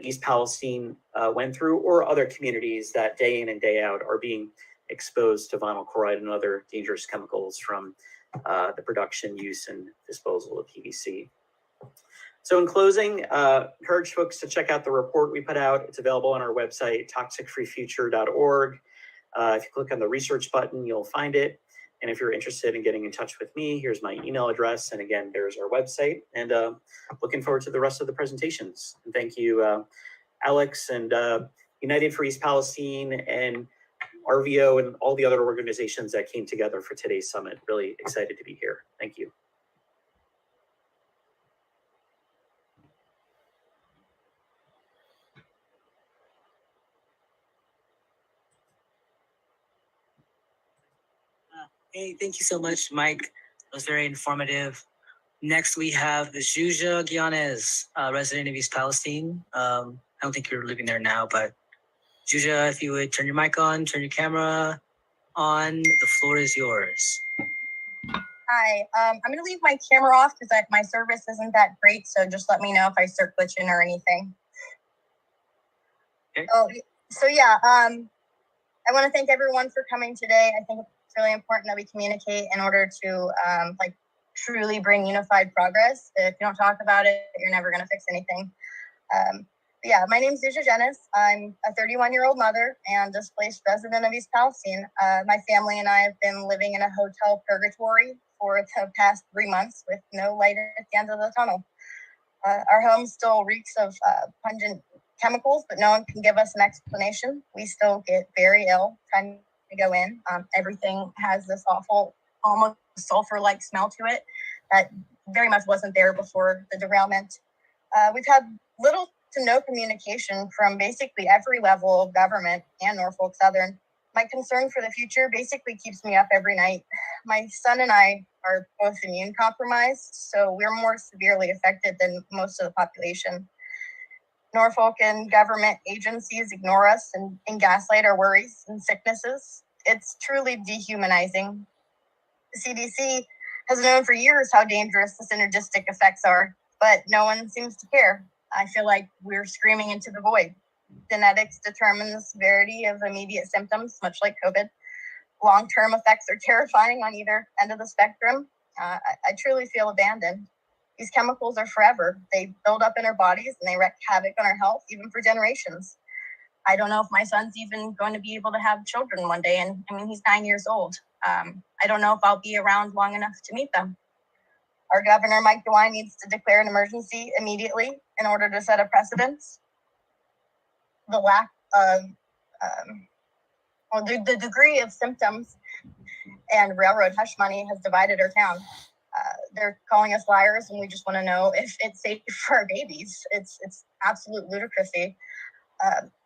East Palestine went through, or other communities that day in and day out are being exposed to vinyl chloride and other dangerous chemicals from the production, use, and disposal of PVC. So in closing, encourage folks to check out the report we put out. It's available on our website, toxicfreefuture.org. If you click on the research button, you'll find it. And if you're interested in getting in touch with me, here's my email address. And again, there's our website. And looking forward to the rest of the presentations. And thank you, Alex, and United for East Palestine, and RVO, and all the other organizations that came together for today's summit. Really excited to be here. Thank you. Hey, thank you so much, Mike. It was very informative. Next, we have Zhuja Guianez, resident of East Palestine. I don't think you're living there now, but Zhuja, if you would turn your mic on, turn your camera on, the floor is yours. Hi, I'm going to leave my camera off because my service isn't that great, so just let me know if I start glitching or anything. Okay. Oh, so yeah, I want to thank everyone for coming today. I think it's really important that we communicate in order to truly bring unified progress. If you don't talk about it, you're never going to fix anything. Yeah, my name is Zhuja Guianez. I'm a 31-year-old mother and displaced resident of East Palestine. My family and I have been living in a hotel purgatory for the past 3 months with no light at the end of the tunnel. Our home still reeks of pungent chemicals, but no one can give us an explanation. We still get very ill trying to go in. Everything has this awful, almost sulfur-like smell to it that very much wasn't there before the derailment. We've had little to no communication from basically every level of government and Norfolk Southern. My concern for the future basically keeps me up every night. My son and I are both immune compromised, so we're more severely affected than most of the population. Norfolk and government agencies ignore us and gaslight our worries and sicknesses. It's truly dehumanizing. The CDC has known for years how dangerous the synergistic effects are, but no one seems to care. I feel like we're screaming into the void. Genetics determine the severity of immediate symptoms, much like COVID. Long-term effects are terrifying on either end of the spectrum. I truly feel abandoned. These chemicals are forever. They build up in our bodies and they wreak havoc on our health, even for generations. I don't know if my son's even going to be able to have children one day. And I mean, he's 9 years old. I don't know if I'll be around long enough to meet them. Our governor, Mike DeWine, needs to declare an emergency immediately in order to set a precedence. The lack of, the degree of symptoms and railroad hush money has divided our town. They're calling us liars, and we just want to know if it's safe for our babies. It's absolute ludicrousy.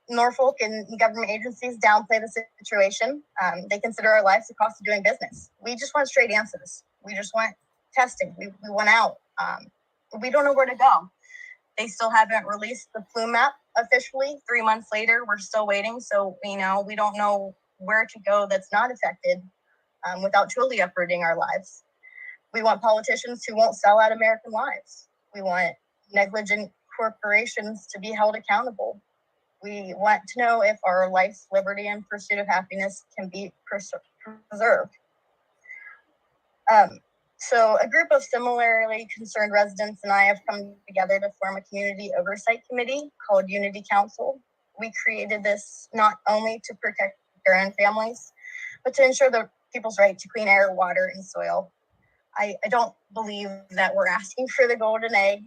Norfolk and government agencies downplay the situation. They consider our lives the cost of doing business. We just want straight answers. We just want testing. We want out. We don't know where to go. They still haven't released the flu map officially. 3 months later, we're still waiting. So, we don't know where to go that's not affected without truly uprooting our lives. We want politicians who won't sell out American lives. We want negligent corporations to be held accountable. We want to know if our life, liberty, and pursuit of happiness can be preserved. So a group of similarly concerned residents and I have come together to form a community oversight committee called Unity Council. We created this not only to protect our own families, but to ensure the people's right to clean air, water, and soil. I don't believe that we're asking for the golden egg.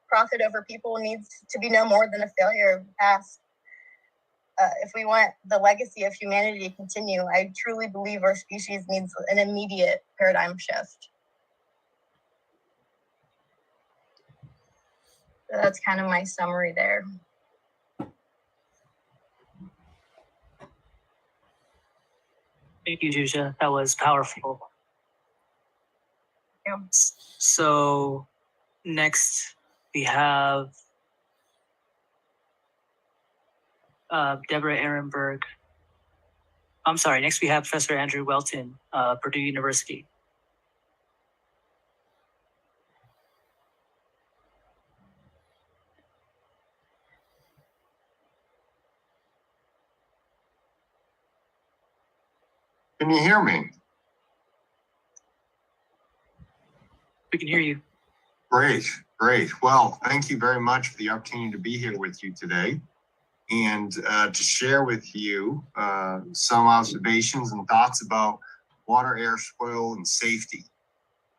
Profit over people needs to be no more than a failure of the past. If we want the legacy of humanity to continue, I truly believe our species needs an immediate paradigm shift. So that's kind of my summary there. Thank you, Jusha. That was powerful. Yeah. So next we have Deborah Ehrenberg. I'm sorry, next we have Professor Andrew Welton, Purdue University. Can you hear me? We can hear you. Great, great. Well, thank you very much for the opportunity to be here with you today and to share with you some observations and thoughts about water, air, soil, and safety.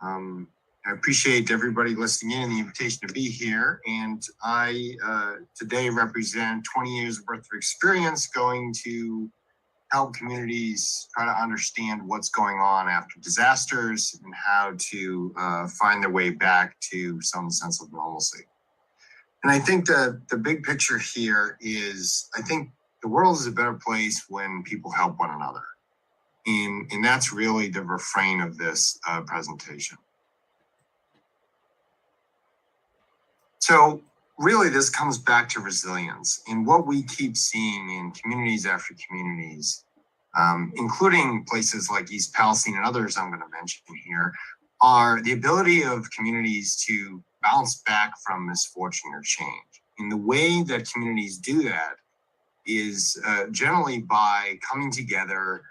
I appreciate everybody listening in and the invitation to be here. And I today represent 20 years worth of experience going to help communities try to understand what's going on after disasters and how to find their way back to some sense of normalcy. And I think the big picture here is, I think the world is a better place when people help one another. And that's really the refrain of this presentation. So really this comes back to resilience, and what we keep seeing in communities after communities, including places like East Palestine and others I'm going to mention here, are the ability of communities to bounce back from misfortune or change. And the way that communities do that is generally by coming together,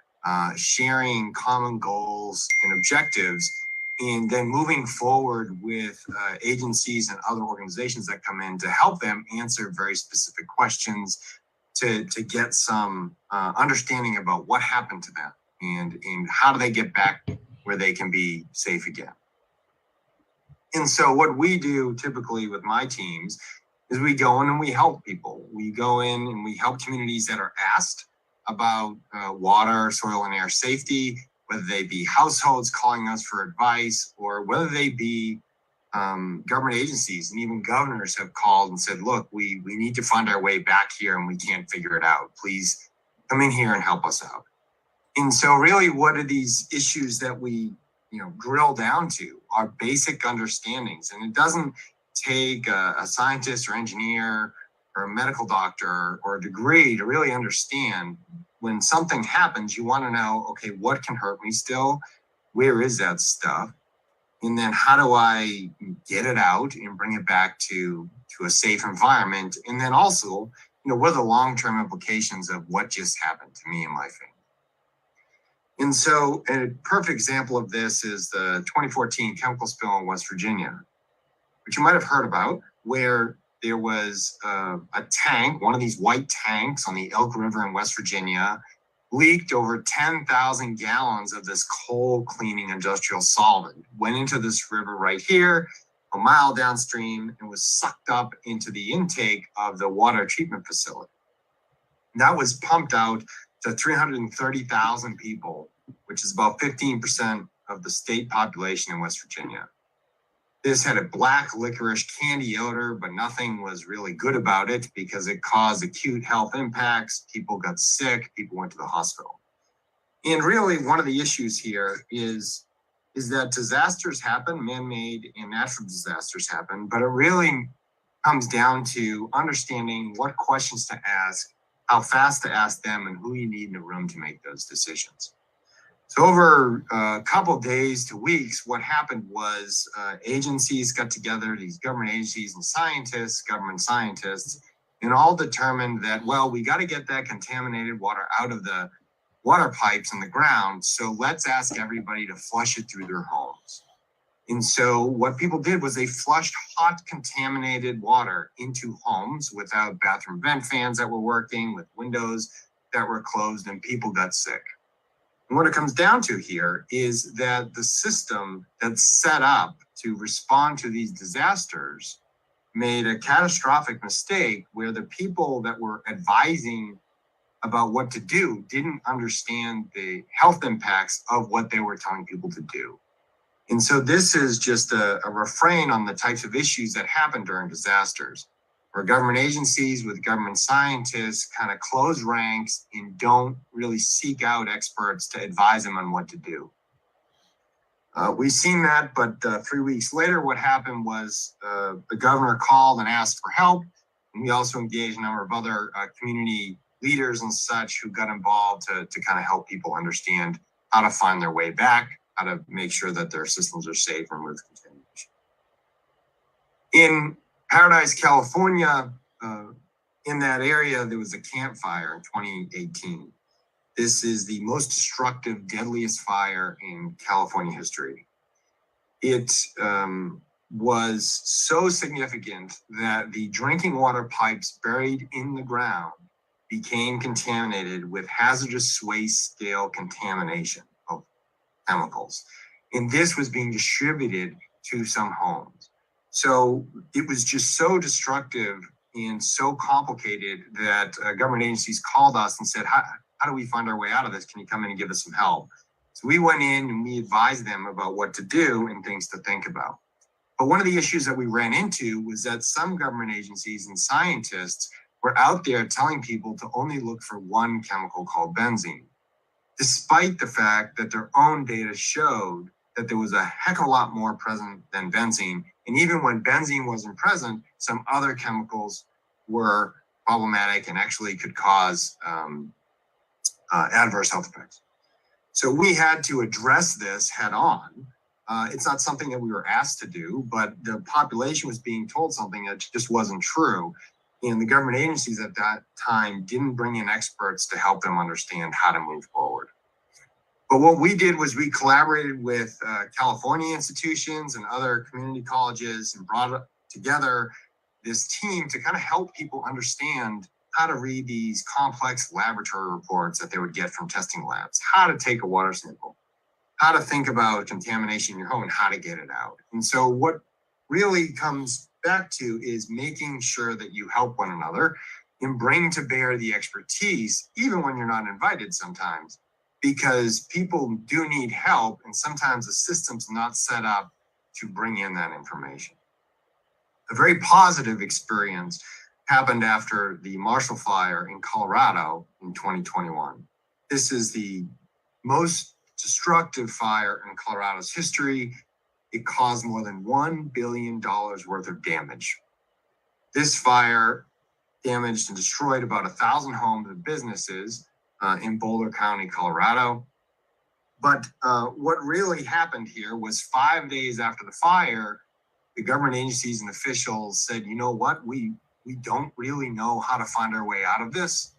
sharing common goals and objectives, and then moving forward with agencies and other organizations that come in to help them answer very specific questions to get some understanding about what happened to them and how do they get back where they can be safe again. And so what we do typically with my teams is we go in and we help people. We go in and we help communities that are asked about water, soil, and air safety, whether they be households calling us for advice, or whether they be government agencies, and even governors have called and said, look, we need to find our way back here and we can't figure it out. Please come in here and help us out. And so really what are these issues that we drill down to are basic understandings. And it doesn't take a scientist or engineer or a medical doctor or a degree to really understand when something happens. You want to know, okay, what can hurt me still? Where is that stuff? And then how do I get it out and bring it back to a safe environment? And then also, what are the long-term implications of what just happened to me and my family? And so a perfect example of this is the 2014 chemical spill in West Virginia, which you might have heard about, where there was a tank, one of these white tanks on the Elk River in West Virginia, leaked over 10,000 gallons of this coal cleaning industrial solvent, went into this river right here, a mile downstream, and was sucked up into the intake of the water treatment facility. And that was pumped out to 330,000 people, which is about 15% of the state population in West Virginia. This had a black licorice candy odor, but nothing was really good about it because it caused acute health impacts. People got sick, people went to the hospital. And really one of the issues here is that disasters happen, man-made and natural disasters happen, but it really comes down to understanding what questions to ask, how fast to ask them, and who you need in the room to make those decisions. So over a couple days to weeks, what happened was agencies got together, these government agencies and scientists, government scientists, and all determined that, well, we got to get that contaminated water out of the water pipes in the ground. So let's ask everybody to flush it through their homes. And so what people did was they flushed hot contaminated water into homes without bathroom vent fans that were working, with windows that were closed, and people got sick. And what it comes down to here is that the system that's set up to respond to these disasters made a catastrophic mistake where the people that were advising about what to do didn't understand the health impacts of what they were telling people to do. And so this is just a refrain on the types of issues that happen during disasters, where government agencies with government scientists kind of close ranks and don't really seek out experts to advise them on what to do. We've seen that, but 3 weeks later, what happened was the governor called and asked for help. And we also engaged a number of other community leaders and such who got involved to kind of help people understand how to find their way back, how to make sure that their systems are safe and remove contamination. In Paradise, California, in that area, there was a campfire in 2018. This is the most destructive, deadliest fire in California history. It was so significant that the drinking water pipes buried in the ground became contaminated with hazardous waste scale contamination of chemicals. And this was being distributed to some homes. So it was just so destructive and so complicated that government agencies called us and said, how do we find our way out of this? Can you come in and give us some help? So we went in and we advised them about what to do and things to think about. But one of the issues that we ran into was that some government agencies and scientists were out there telling people to only look for one chemical called benzene, despite the fact that their own data showed that there was a heck of a lot more present than benzene. And even when benzene wasn't present, some other chemicals were problematic and actually could cause adverse health effects. So we had to address this head on. It's not something that we were asked to do, but the population was being told something that just wasn't true. And the government agencies at that time didn't bring in experts to help them understand how to move forward. But what we did was we collaborated with California institutions and other community colleges and brought together this team to kind of help people understand how to read these complex laboratory reports that they would get from testing labs, how to take a water sample, how to think about contamination in your home and how to get it out. And so what really comes back to is making sure that you help one another and bring to bear the expertise, even when you're not invited sometimes, because people do need help and sometimes the system's not set up to bring in that information. A very positive experience happened after the Marshall Fire in Colorado in 2021. This is the most destructive fire in Colorado's history. It caused more than $1 billion worth of damage. This fire damaged and destroyed about 1,000 homes and businesses in Boulder County, Colorado. But what really happened here was 5 days after the fire, the government agencies and officials said, you know what, we don't really know how to find our way out of this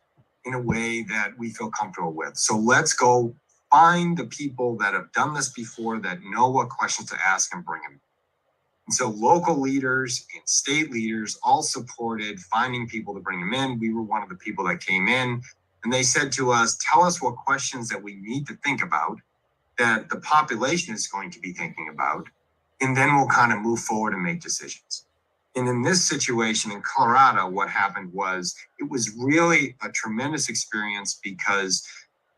in a way that we feel comfortable with. So let's go find the people that have done this before, that know what questions to ask, and bring them. And so local leaders and state leaders all supported finding people to bring them in. We were one of the people that came in, and they said to us, tell us what questions that we need to think about, that the population is going to be thinking about, and then we'll kind of move forward and make decisions. And in this situation in Colorado, what happened was it was really a tremendous experience because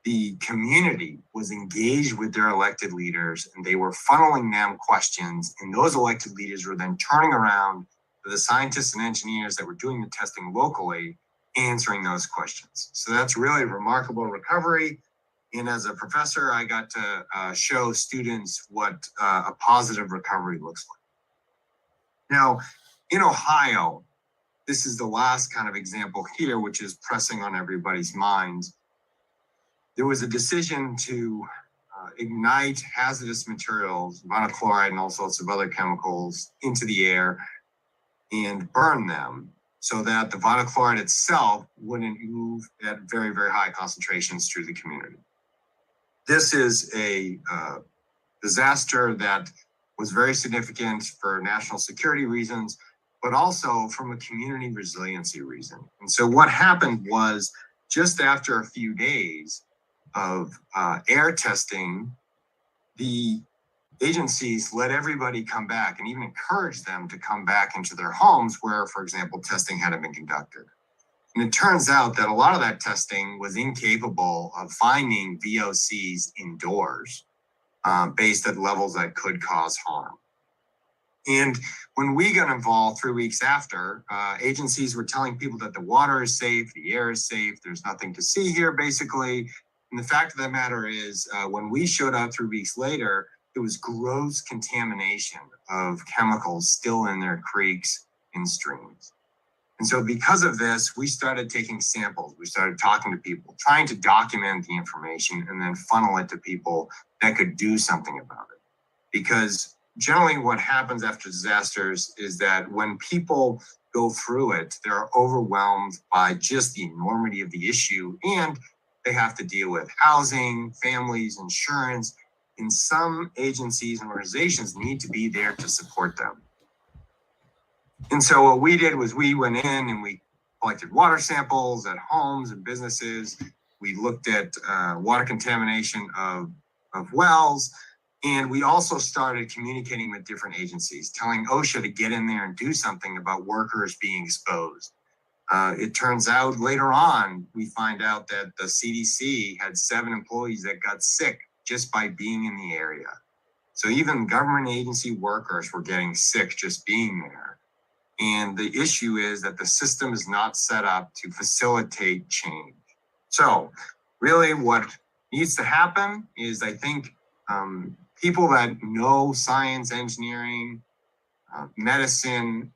the community was engaged with their elected leaders and they were funneling them questions, and those elected leaders were then turning around to the scientists and engineers that were doing the testing locally, answering those questions. So that's really a remarkable recovery. And as a professor, I got to show students what a positive recovery looks like. Now, in Ohio, this is the last kind of example here, which is pressing on everybody's minds. There was a decision to ignite hazardous materials, monochloride and all sorts of other chemicals, into the air and burn them so that the monochloride itself wouldn't move at very, very high concentrations through the community. This is a disaster that was very significant for national security reasons, but also from a community resiliency reason. And so what happened was, just after a few days of air testing, the agencies let everybody come back and even encouraged them to come back into their homes where, for example, testing hadn't been conducted. And it turns out that a lot of that testing was incapable of finding VOCs indoors based at levels that could cause harm. And when we got involved 3 weeks after, agencies were telling people that the water is safe, the air is safe, there's nothing to see here, basically. And the fact of the matter is, when we showed up 3 weeks later, there was gross contamination of chemicals still in their creeks and streams. And so because of this, we started taking samples. We started talking to people, trying to document the information and then funnel it to people that could do something about it. Because generally what happens after disasters is that when people go through it, they're overwhelmed by just the enormity of the issue, and they have to deal with housing, families, insurance, and some agencies and organizations need to be there to support them. And so what we did was we went in and we collected water samples at homes and businesses. We looked at water contamination of wells. And we also started communicating with different agencies, telling OSHA to get in there and do something about workers being exposed. It turns out later on, we find out that the CDC had 7 employees that got sick just by being in the area. So even government agency workers were getting sick just being there. And the issue is that the system is not set up to facilitate change. So really what needs to happen is, I think, people that know science, engineering, medicine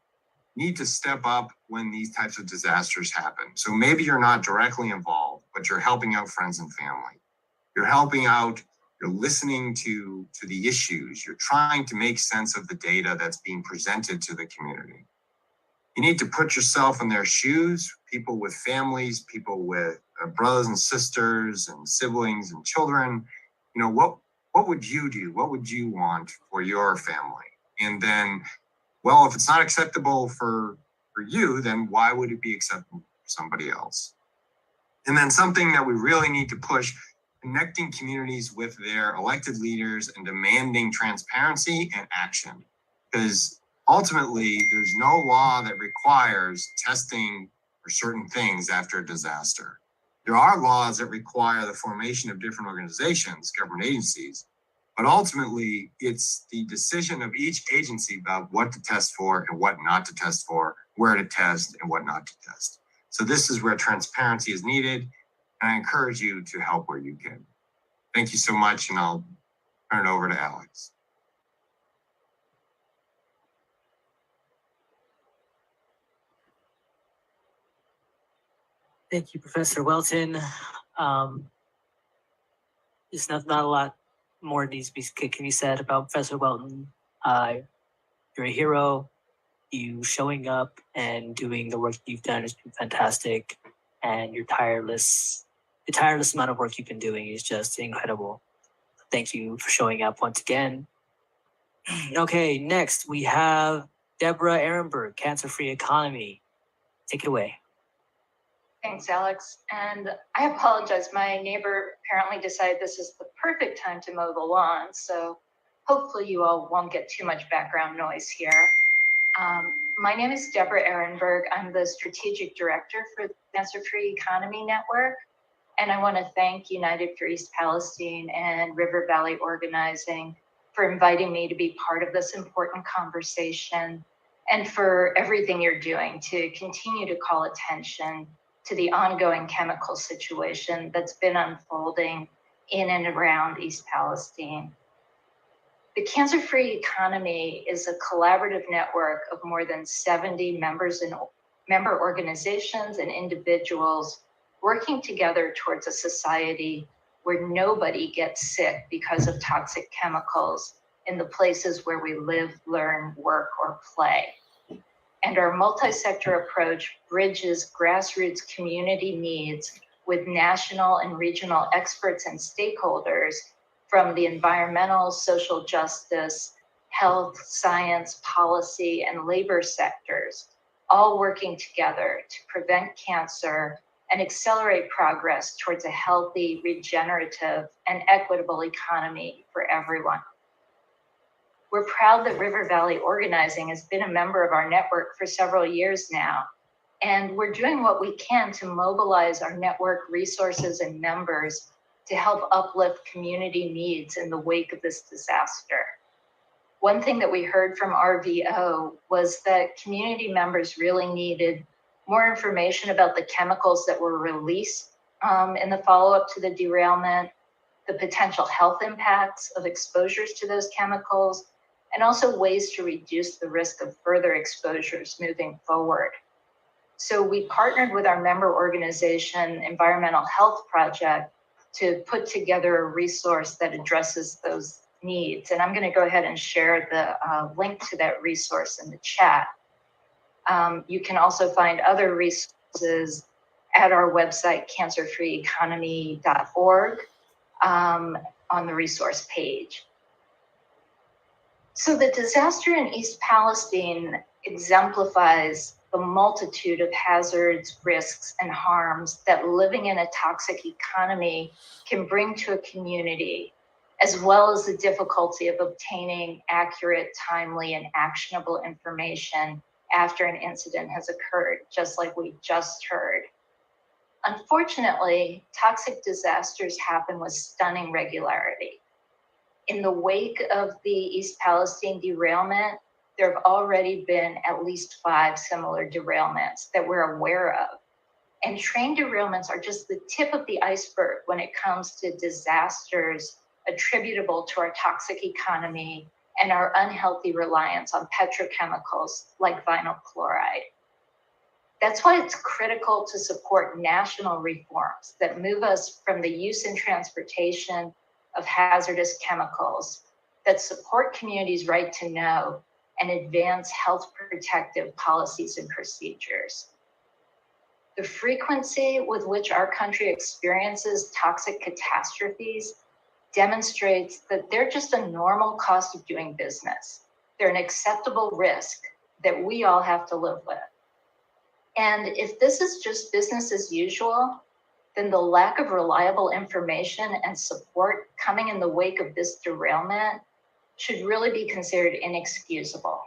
need to step up when these types of disasters happen. So maybe you're not directly involved, but you're helping out friends and family. You're helping out, you're listening to the issues. You're trying to make sense of the data that's being presented to the community. You need to put yourself in their shoes, people with families, people with brothers and sisters and siblings and children. You know, what would you do? What would you want for your family? And then, well, if it's not acceptable for you, then why would it be acceptable for somebody else? And then something that we really need to push, connecting communities with their elected leaders and demanding transparency and action. Because ultimately, there's no law that requires testing for certain things after a disaster. There are laws that require the formation of different organizations, government agencies, but ultimately it's the decision of each agency about what to test for and what not to test for, where to test and what not to test. So this is where transparency is needed, and I encourage you to help where you can. Thank you so much, and I'll turn it over to Alex. Thank you, Professor Welton. There's not a lot more needs to be said about Professor Welton. You're a hero. You showing up and doing the work you've done has been fantastic, and the tireless amount of work you've been doing is just incredible. Thank you for showing up once again. Okay, next we have Deborah Ehrenberg, Cancer Free Economy. Take it away. Thanks, Alex. And I apologize. My neighbor apparently decided this is the perfect time to mow the lawn. So hopefully you all won't get too much background noise here. My name is Deborah Ehrenberg. I'm the Strategic Director for the Cancer Free Economy Network. And I want to thank United for East Palestine and River Valley Organizing for inviting me to be part of this important conversation and for everything you're doing to continue to call attention to the ongoing chemical situation that's been unfolding in and around East Palestine. The Cancer Free Economy is a collaborative network of more than 70 members and member organizations and individuals working together towards a society where nobody gets sick because of toxic chemicals in the places where we live, learn, work, or play. And our multi-sector approach bridges grassroots community needs with national and regional experts and stakeholders from the environmental, social justice, health, science, policy, and labor sectors, all working together to prevent cancer and accelerate progress towards a healthy, regenerative, and equitable economy for everyone. We're proud that River Valley Organizing has been a member of our network for several years now, and we're doing what we can to mobilize our network resources and members to help uplift community needs in the wake of this disaster. One thing that we heard from RVO was that community members really needed more information about the chemicals that were released in the follow-up to the derailment, the potential health impacts of exposures to those chemicals, and also ways to reduce the risk of further exposures moving forward. So we partnered with our member organization, Environmental Health Project, to put together a resource that addresses those needs. And I'm going to go ahead and share the link to that resource in the chat. You can also find other resources at our website, cancerfreeeconomy.org, on the resource page. So the disaster in East Palestine exemplifies the multitude of hazards, risks, and harms that living in a toxic economy can bring to a community, as well as the difficulty of obtaining accurate, timely, and actionable information after an incident has occurred, just like we just heard. Unfortunately, toxic disasters happen with stunning regularity. In the wake of the East Palestine derailment, there have already been at least 5 similar derailments that we're aware of. And train derailments are just the tip of the iceberg when it comes to disasters attributable to our toxic economy and our unhealthy reliance on petrochemicals like vinyl chloride. That's why it's critical to support national reforms that move us from the use and transportation of hazardous chemicals, that support communities' right to know, and advance health protective policies and procedures. The frequency with which our country experiences toxic catastrophes demonstrates that they're just a normal cost of doing business. They're an acceptable risk that we all have to live with. And if this is just business as usual, then the lack of reliable information and support coming in the wake of this derailment should really be considered inexcusable.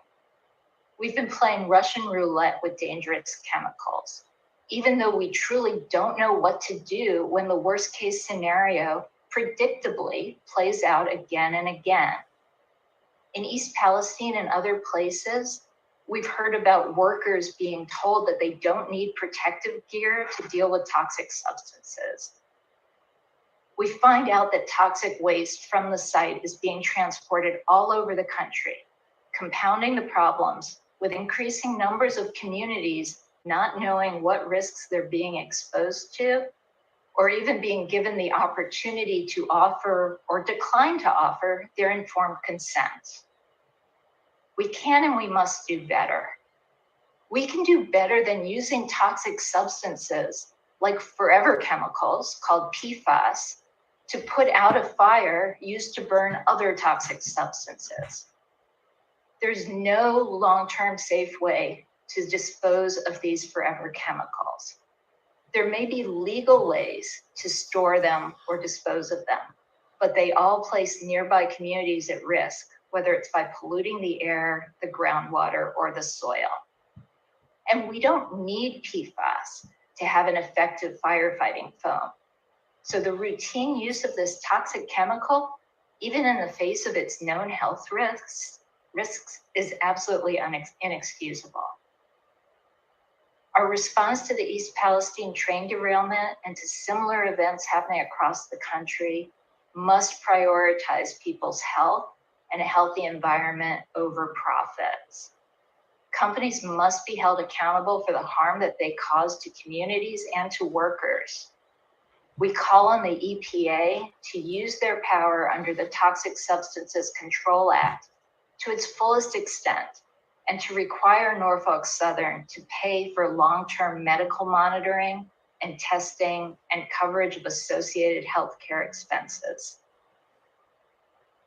We've been playing Russian roulette with dangerous chemicals, even though we truly don't know what to do when the worst case scenario predictably plays out again and again. In East Palestine and other places, we've heard about workers being told that they don't need protective gear to deal with toxic substances. We find out that toxic waste from the site is being transported all over the country, compounding the problems with increasing numbers of communities not knowing what risks they're being exposed to, or even being given the opportunity to offer or decline to offer their informed consent. We can and we must do better. We can do better than using toxic substances like forever chemicals called PFAS to put out a fire used to burn other toxic substances. There's no long-term safe way to dispose of these forever chemicals. There may be legal ways to store them or dispose of them, but they all place nearby communities at risk, whether it's by polluting the air, the groundwater, or the soil. And we don't need PFAS to have an effective firefighting foam. So the routine use of this toxic chemical, even in the face of its known health risks is absolutely inexcusable. Our response to the East Palestine train derailment and to similar events happening across the country must prioritize people's health and a healthy environment over profits. Companies must be held accountable for the harm that they cause to communities and to workers. We call on the EPA to use their power under the Toxic Substances Control Act to its fullest extent and to require Norfolk Southern to pay for long-term medical monitoring and testing and coverage of associated healthcare expenses.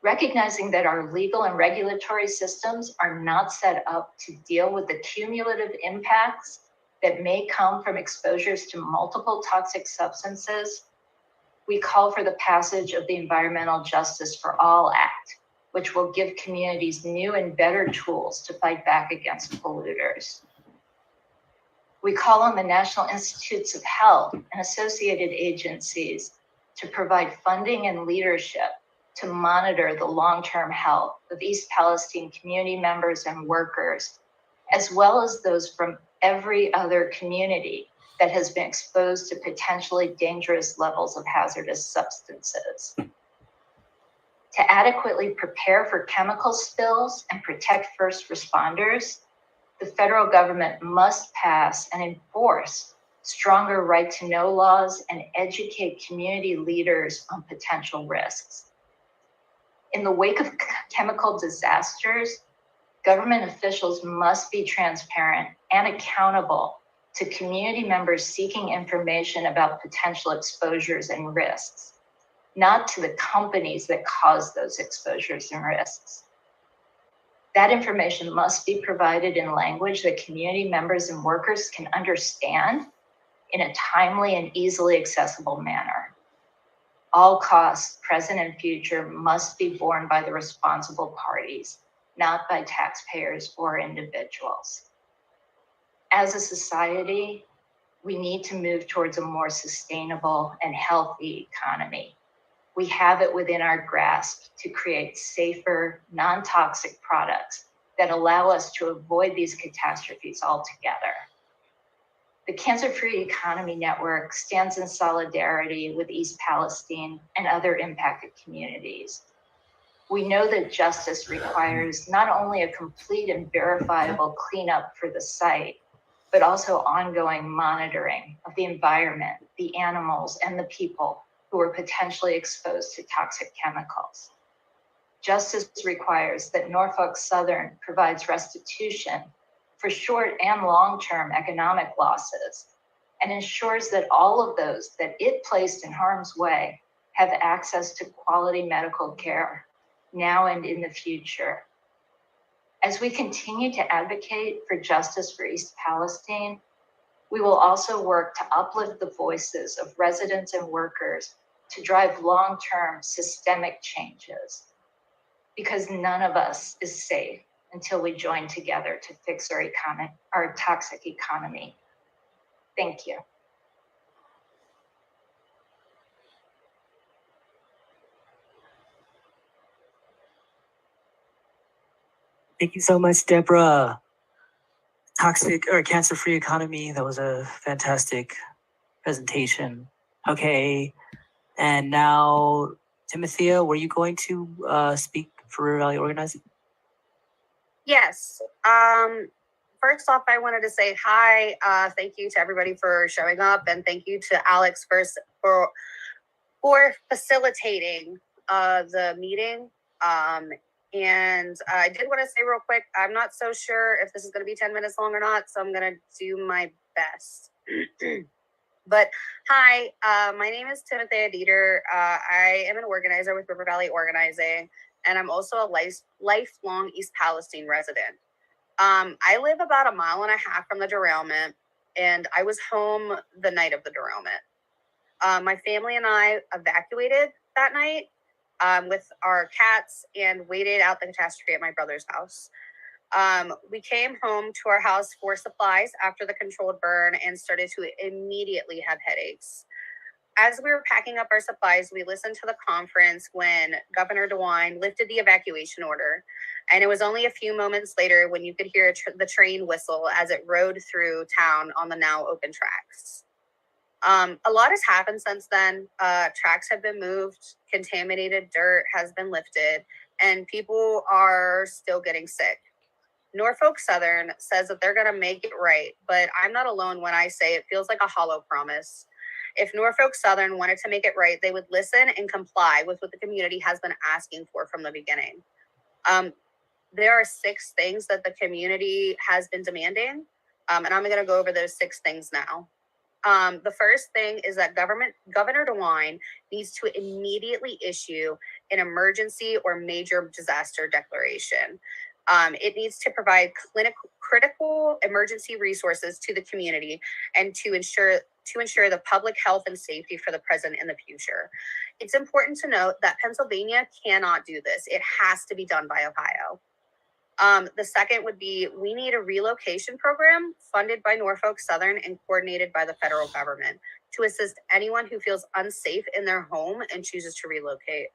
Recognizing that our legal and regulatory systems are not set up to deal with the cumulative impacts that may come from exposures to multiple toxic substances, we call for the passage of the Environmental Justice for All Act, which will give communities new and better tools to fight back against polluters. We call on the National Institutes of Health and associated agencies to provide funding and leadership to monitor the long-term health of East Palestine community members and workers, as well as those from every other community that has been exposed to potentially dangerous levels of hazardous substances. To adequately prepare for chemical spills and protect first responders, the federal government must pass and enforce stronger right-to-know laws and educate community leaders on potential risks. In the wake of chemical disasters, government officials must be transparent and accountable to community members seeking information about potential exposures and risks, not to the companies that cause those exposures and risks. That information must be provided in language that community members and workers can understand in a timely and easily accessible manner. All costs, present and future, must be borne by the responsible parties, not by taxpayers or individuals. As a society, we need to move towards a more sustainable and healthy economy. We have it within our grasp to create safer, non-toxic products that allow us to avoid these catastrophes altogether. The Cancer-Free Economy Network stands in solidarity with East Palestine and other impacted communities. We know that justice requires not only a complete and verifiable cleanup for the site, but also ongoing monitoring of the environment, the animals, and the people who are potentially exposed to toxic chemicals. Justice requires that Norfolk Southern provides restitution for short and long-term economic losses and ensures that all of those that it placed in harm's way have access to quality medical care now and in the future. As we continue to advocate for justice for East Palestine, we will also work to uplift the voices of residents and workers to drive long-term systemic changes, because none of us is safe until we join together to fix our toxic economy. Thank you. Thank you so much, Deborah. Toxic or cancer-free economy. That was a fantastic presentation. Okay, and now, Timothea, were you going to speak for River Valley Organizing? Yes. First off, I wanted to say hi. Thank you to everybody for showing up, and thank you to Alex for facilitating the meeting. And I did want to say real quick, I'm not so sure if this is going to be 10 minutes long or not, so I'm going to do my best. But hi, my name is Timothea Dieter. I am an organizer with River Valley Organizing, and I'm also a lifelong East Palestine resident. I live about 1.5 miles from the derailment, and I was home the night of the derailment. My family and I evacuated that night with our cats and waited out the catastrophe at my brother's house. We came home to our house for supplies after the controlled burn and started to immediately have headaches. As we were packing up our supplies, we listened to the conference when Governor DeWine lifted the evacuation order. And it was only a few moments later when you could hear the train whistle as it rode through town on the now open tracks. A lot has happened since then. Tracks have been moved, contaminated dirt has been lifted, and people are still getting sick. Norfolk Southern says that they're going to make it right, but I'm not alone when I say it feels like a hollow promise. If Norfolk Southern wanted to make it right, they would listen and comply with what the community has been asking for from the beginning. There are 6 things that the community has been demanding, and I'm going to go over those 6 things now. The first thing is that Governor DeWine needs to immediately issue an emergency or major disaster declaration. It needs to provide critical emergency resources to the community and to ensure the public health and safety for the present and the future. It's important to note that Pennsylvania cannot do this. It has to be done by Ohio. The second would be, we need a relocation program funded by Norfolk Southern and coordinated by the federal government to assist anyone who feels unsafe in their home and chooses to relocate.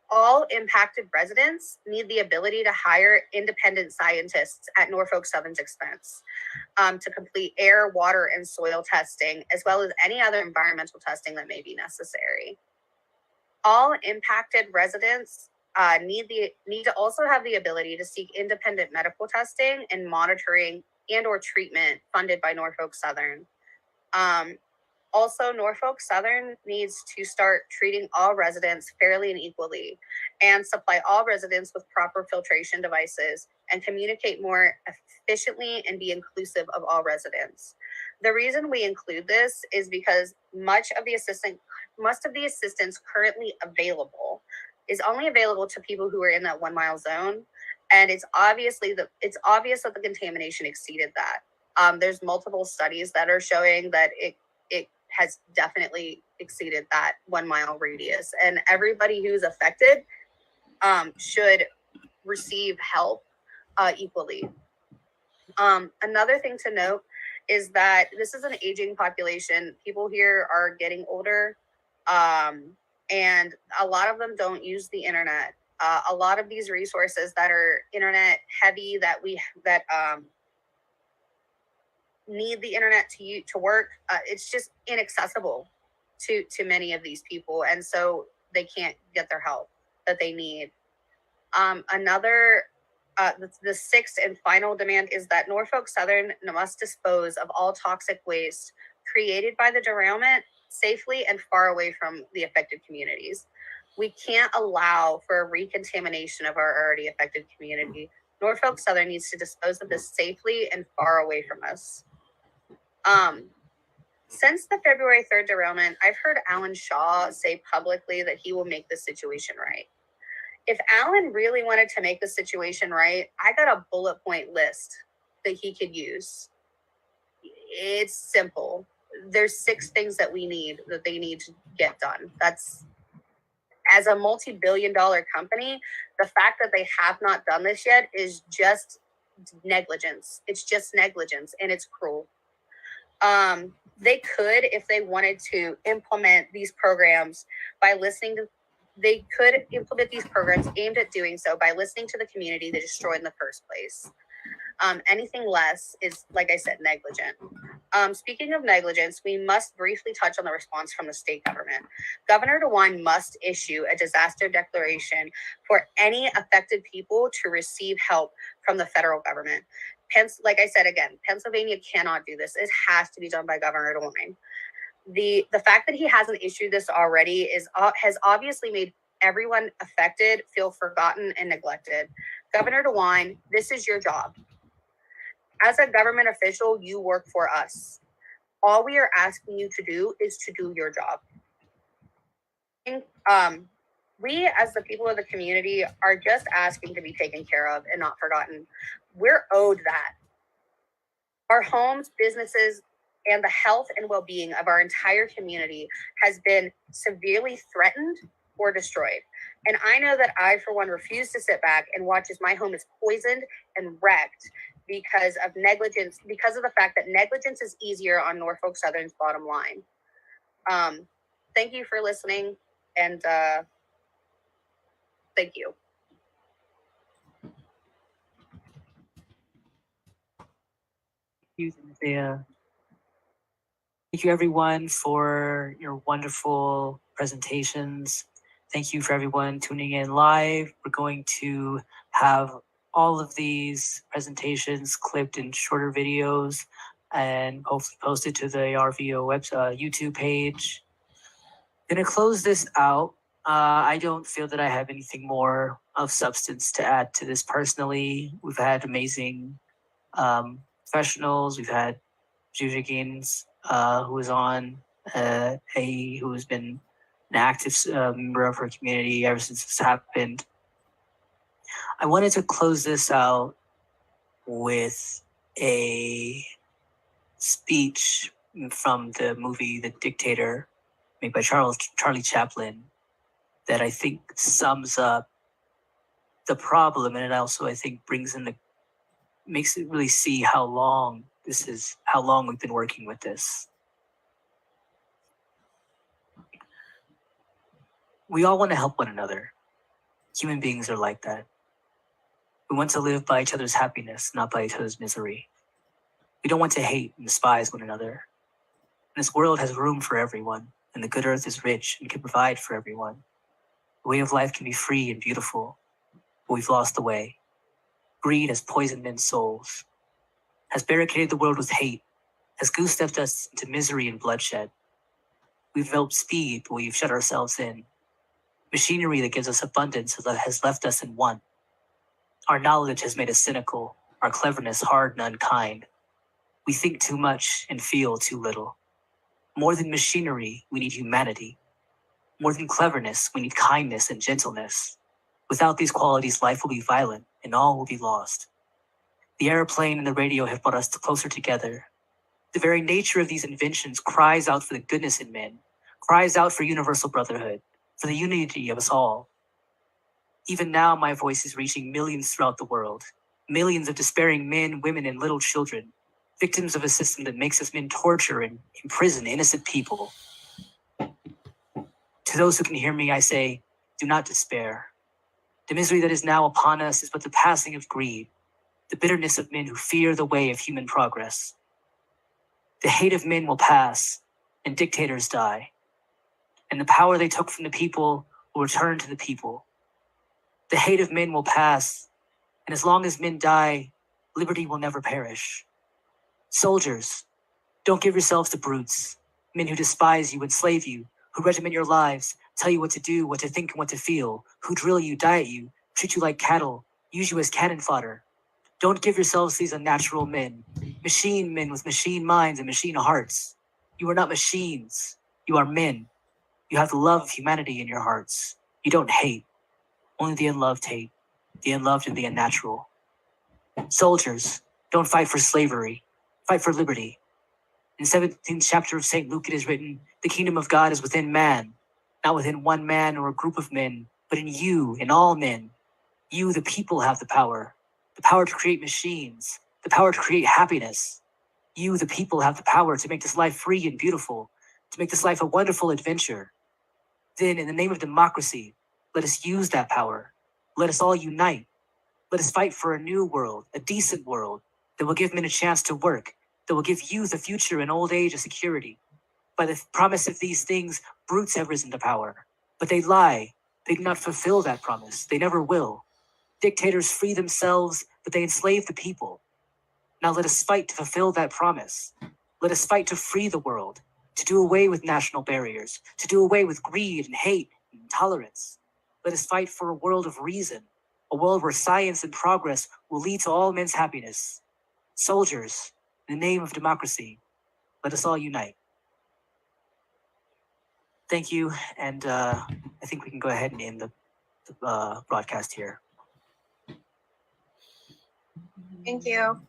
All impacted residents need the ability to hire independent scientists at Norfolk Southern's expense to complete air, water, and soil testing, as well as any other environmental testing that may be necessary. All impacted residents need to also have the ability to seek independent medical testing and monitoring and or treatment funded by Norfolk Southern. Also, Norfolk Southern needs to start treating all residents fairly and equally and supply all residents with proper filtration devices and communicate more efficiently and be inclusive of all residents. The reason we include this is because much of the assistance currently available is only available to people who are in that 1 mile zone. And it's obvious that the contamination exceeded that. There's multiple studies that are showing that it has definitely exceeded that 1 mile radius, and everybody who's affected should receive help equally. Another thing to note is that this is an aging population. People here are getting older, and a lot of them don't use the internet. A lot of these resources that are internet heavy that need the internet to work, it's just inaccessible to many of these people, and so they can't get their help that they need. The 6th and final demand is that Norfolk Southern must dispose of all toxic waste created by the derailment safely and far away from the affected communities. We can't allow for a recontamination of our already affected community. Norfolk Southern needs to dispose of this safely and far away from us. Since the February 3rd derailment, I've heard Alan Shaw say publicly that he will make the situation right. If Alan really wanted to make the situation right, I got a bullet point list that he could use. It's simple. There's 6 things that they need to get done. That's, as a multi-billion-dollar company, the fact that they have not done this yet is just negligence. It's just negligence, and it's cruel. They could, if they wanted to, implement these programs they could implement these programs aimed at doing so by listening to the community they destroyed in the first place. Anything less is, like I said, negligent. Speaking of negligence, we must briefly touch on the response from the state government. Governor DeWine must issue a disaster declaration for any affected people to receive help from the federal government. Like I said again, Pennsylvania cannot do this. It has to be done by Governor DeWine. The fact that he hasn't issued this already has obviously made everyone affected feel forgotten and neglected. Governor DeWine, this is your job. As a government official, you work for us. All we are asking you to do is to do your job. We, as the people of the community, are just asking to be taken care of and not forgotten. We're owed that. Our homes, businesses, and the health and well-being of our entire community has been severely threatened or destroyed. And I know that I, for one, refuse to sit back and watch as my home is poisoned and wrecked because of negligence, because of the fact that negligence is easier on Norfolk Southern's bottom line. Thank you for listening, and thank you. Isaiah. Thank you, everyone, for your wonderful presentations. Thank you for everyone tuning in live. We're going to have all of these presentations clipped in shorter videos and hopefully posted to the RVO website, YouTube page. I'm gonna close this out. I don't feel that I have anything more of substance to add to this personally. We've had amazing professionals. We've had Jujigins, who was on, who has been an active member of her community ever since this happened. I wanted to close this out with a speech from the movie The Dictator, made by Charlie Chaplin, that I think sums up the problem, and it also, I think, makes it really see how long we've been working with this. We all want to help one another. Human beings are like that. We want to live by each other's happiness, not by each other's misery. We don't want to hate and despise one another. And this world has room for everyone, and the good earth is rich and can provide for everyone. The way of life can be free and beautiful, but we've lost the way. Greed has poisoned men's souls, has barricaded the world with hate, has goose-stepped us into misery and bloodshed. We've developed speed, but we've shut ourselves in. Machinery that gives us abundance has left us in want. Our knowledge has made us cynical, our cleverness hard and unkind. We think too much and feel too little. More than machinery, we need humanity. More than cleverness, we need kindness and gentleness. Without these qualities, life will be violent and all will be lost. The airplane and the radio have brought us closer together. The very nature of these inventions cries out for the goodness in men, cries out for universal brotherhood, for the unity of us all. Even now, my voice is reaching millions throughout the world, millions of despairing men, women, and little children, victims of a system that makes us men torture and imprison innocent people. To those who can hear me, I say, do not despair. The misery that is now upon us is but the passing of greed, the bitterness of men who fear the way of human progress. The hate of men will pass, and dictators die, and the power they took from the people will return to the people. The hate of men will pass, and as long as men die, liberty will never perish. Soldiers, don't give yourselves to brutes, men who despise you, enslave you, who regiment your lives, tell you what to do, what to think, and what to feel, who drill you, diet you, treat you like cattle, use you as cannon fodder. Don't give yourselves to these unnatural men, machine men with machine minds and machine hearts. You are not machines, you are men. You have the love of humanity in your hearts. You don't hate. Only the unloved hate, the unloved and the unnatural. Soldiers, don't fight for slavery, fight for liberty. In the 17th chapter of St. Luke, it is written, the kingdom of God is within man, not within one man or a group of men, but in you, in all men. You, the people, have the power to create machines, the power to create happiness. You, the people, have the power to make this life free and beautiful, to make this life a wonderful adventure. Then, in the name of democracy, let us use that power. Let us all unite. Let us fight for a new world, a decent world, that will give men a chance to work, that will give youth a future and old age a security. By the promise of these things, brutes have risen to power. But they lie. They do not fulfill that promise. They never will. Dictators free themselves, but they enslave the people. Now let us fight to fulfill that promise. Let us fight to free the world, to do away with national barriers, to do away with greed and hate and intolerance. Let us fight for a world of reason, a world where science and progress will lead to all men's happiness. Soldiers, in the name of democracy, let us all unite. thank you. And I think we can go ahead and end the broadcast here. Thank you.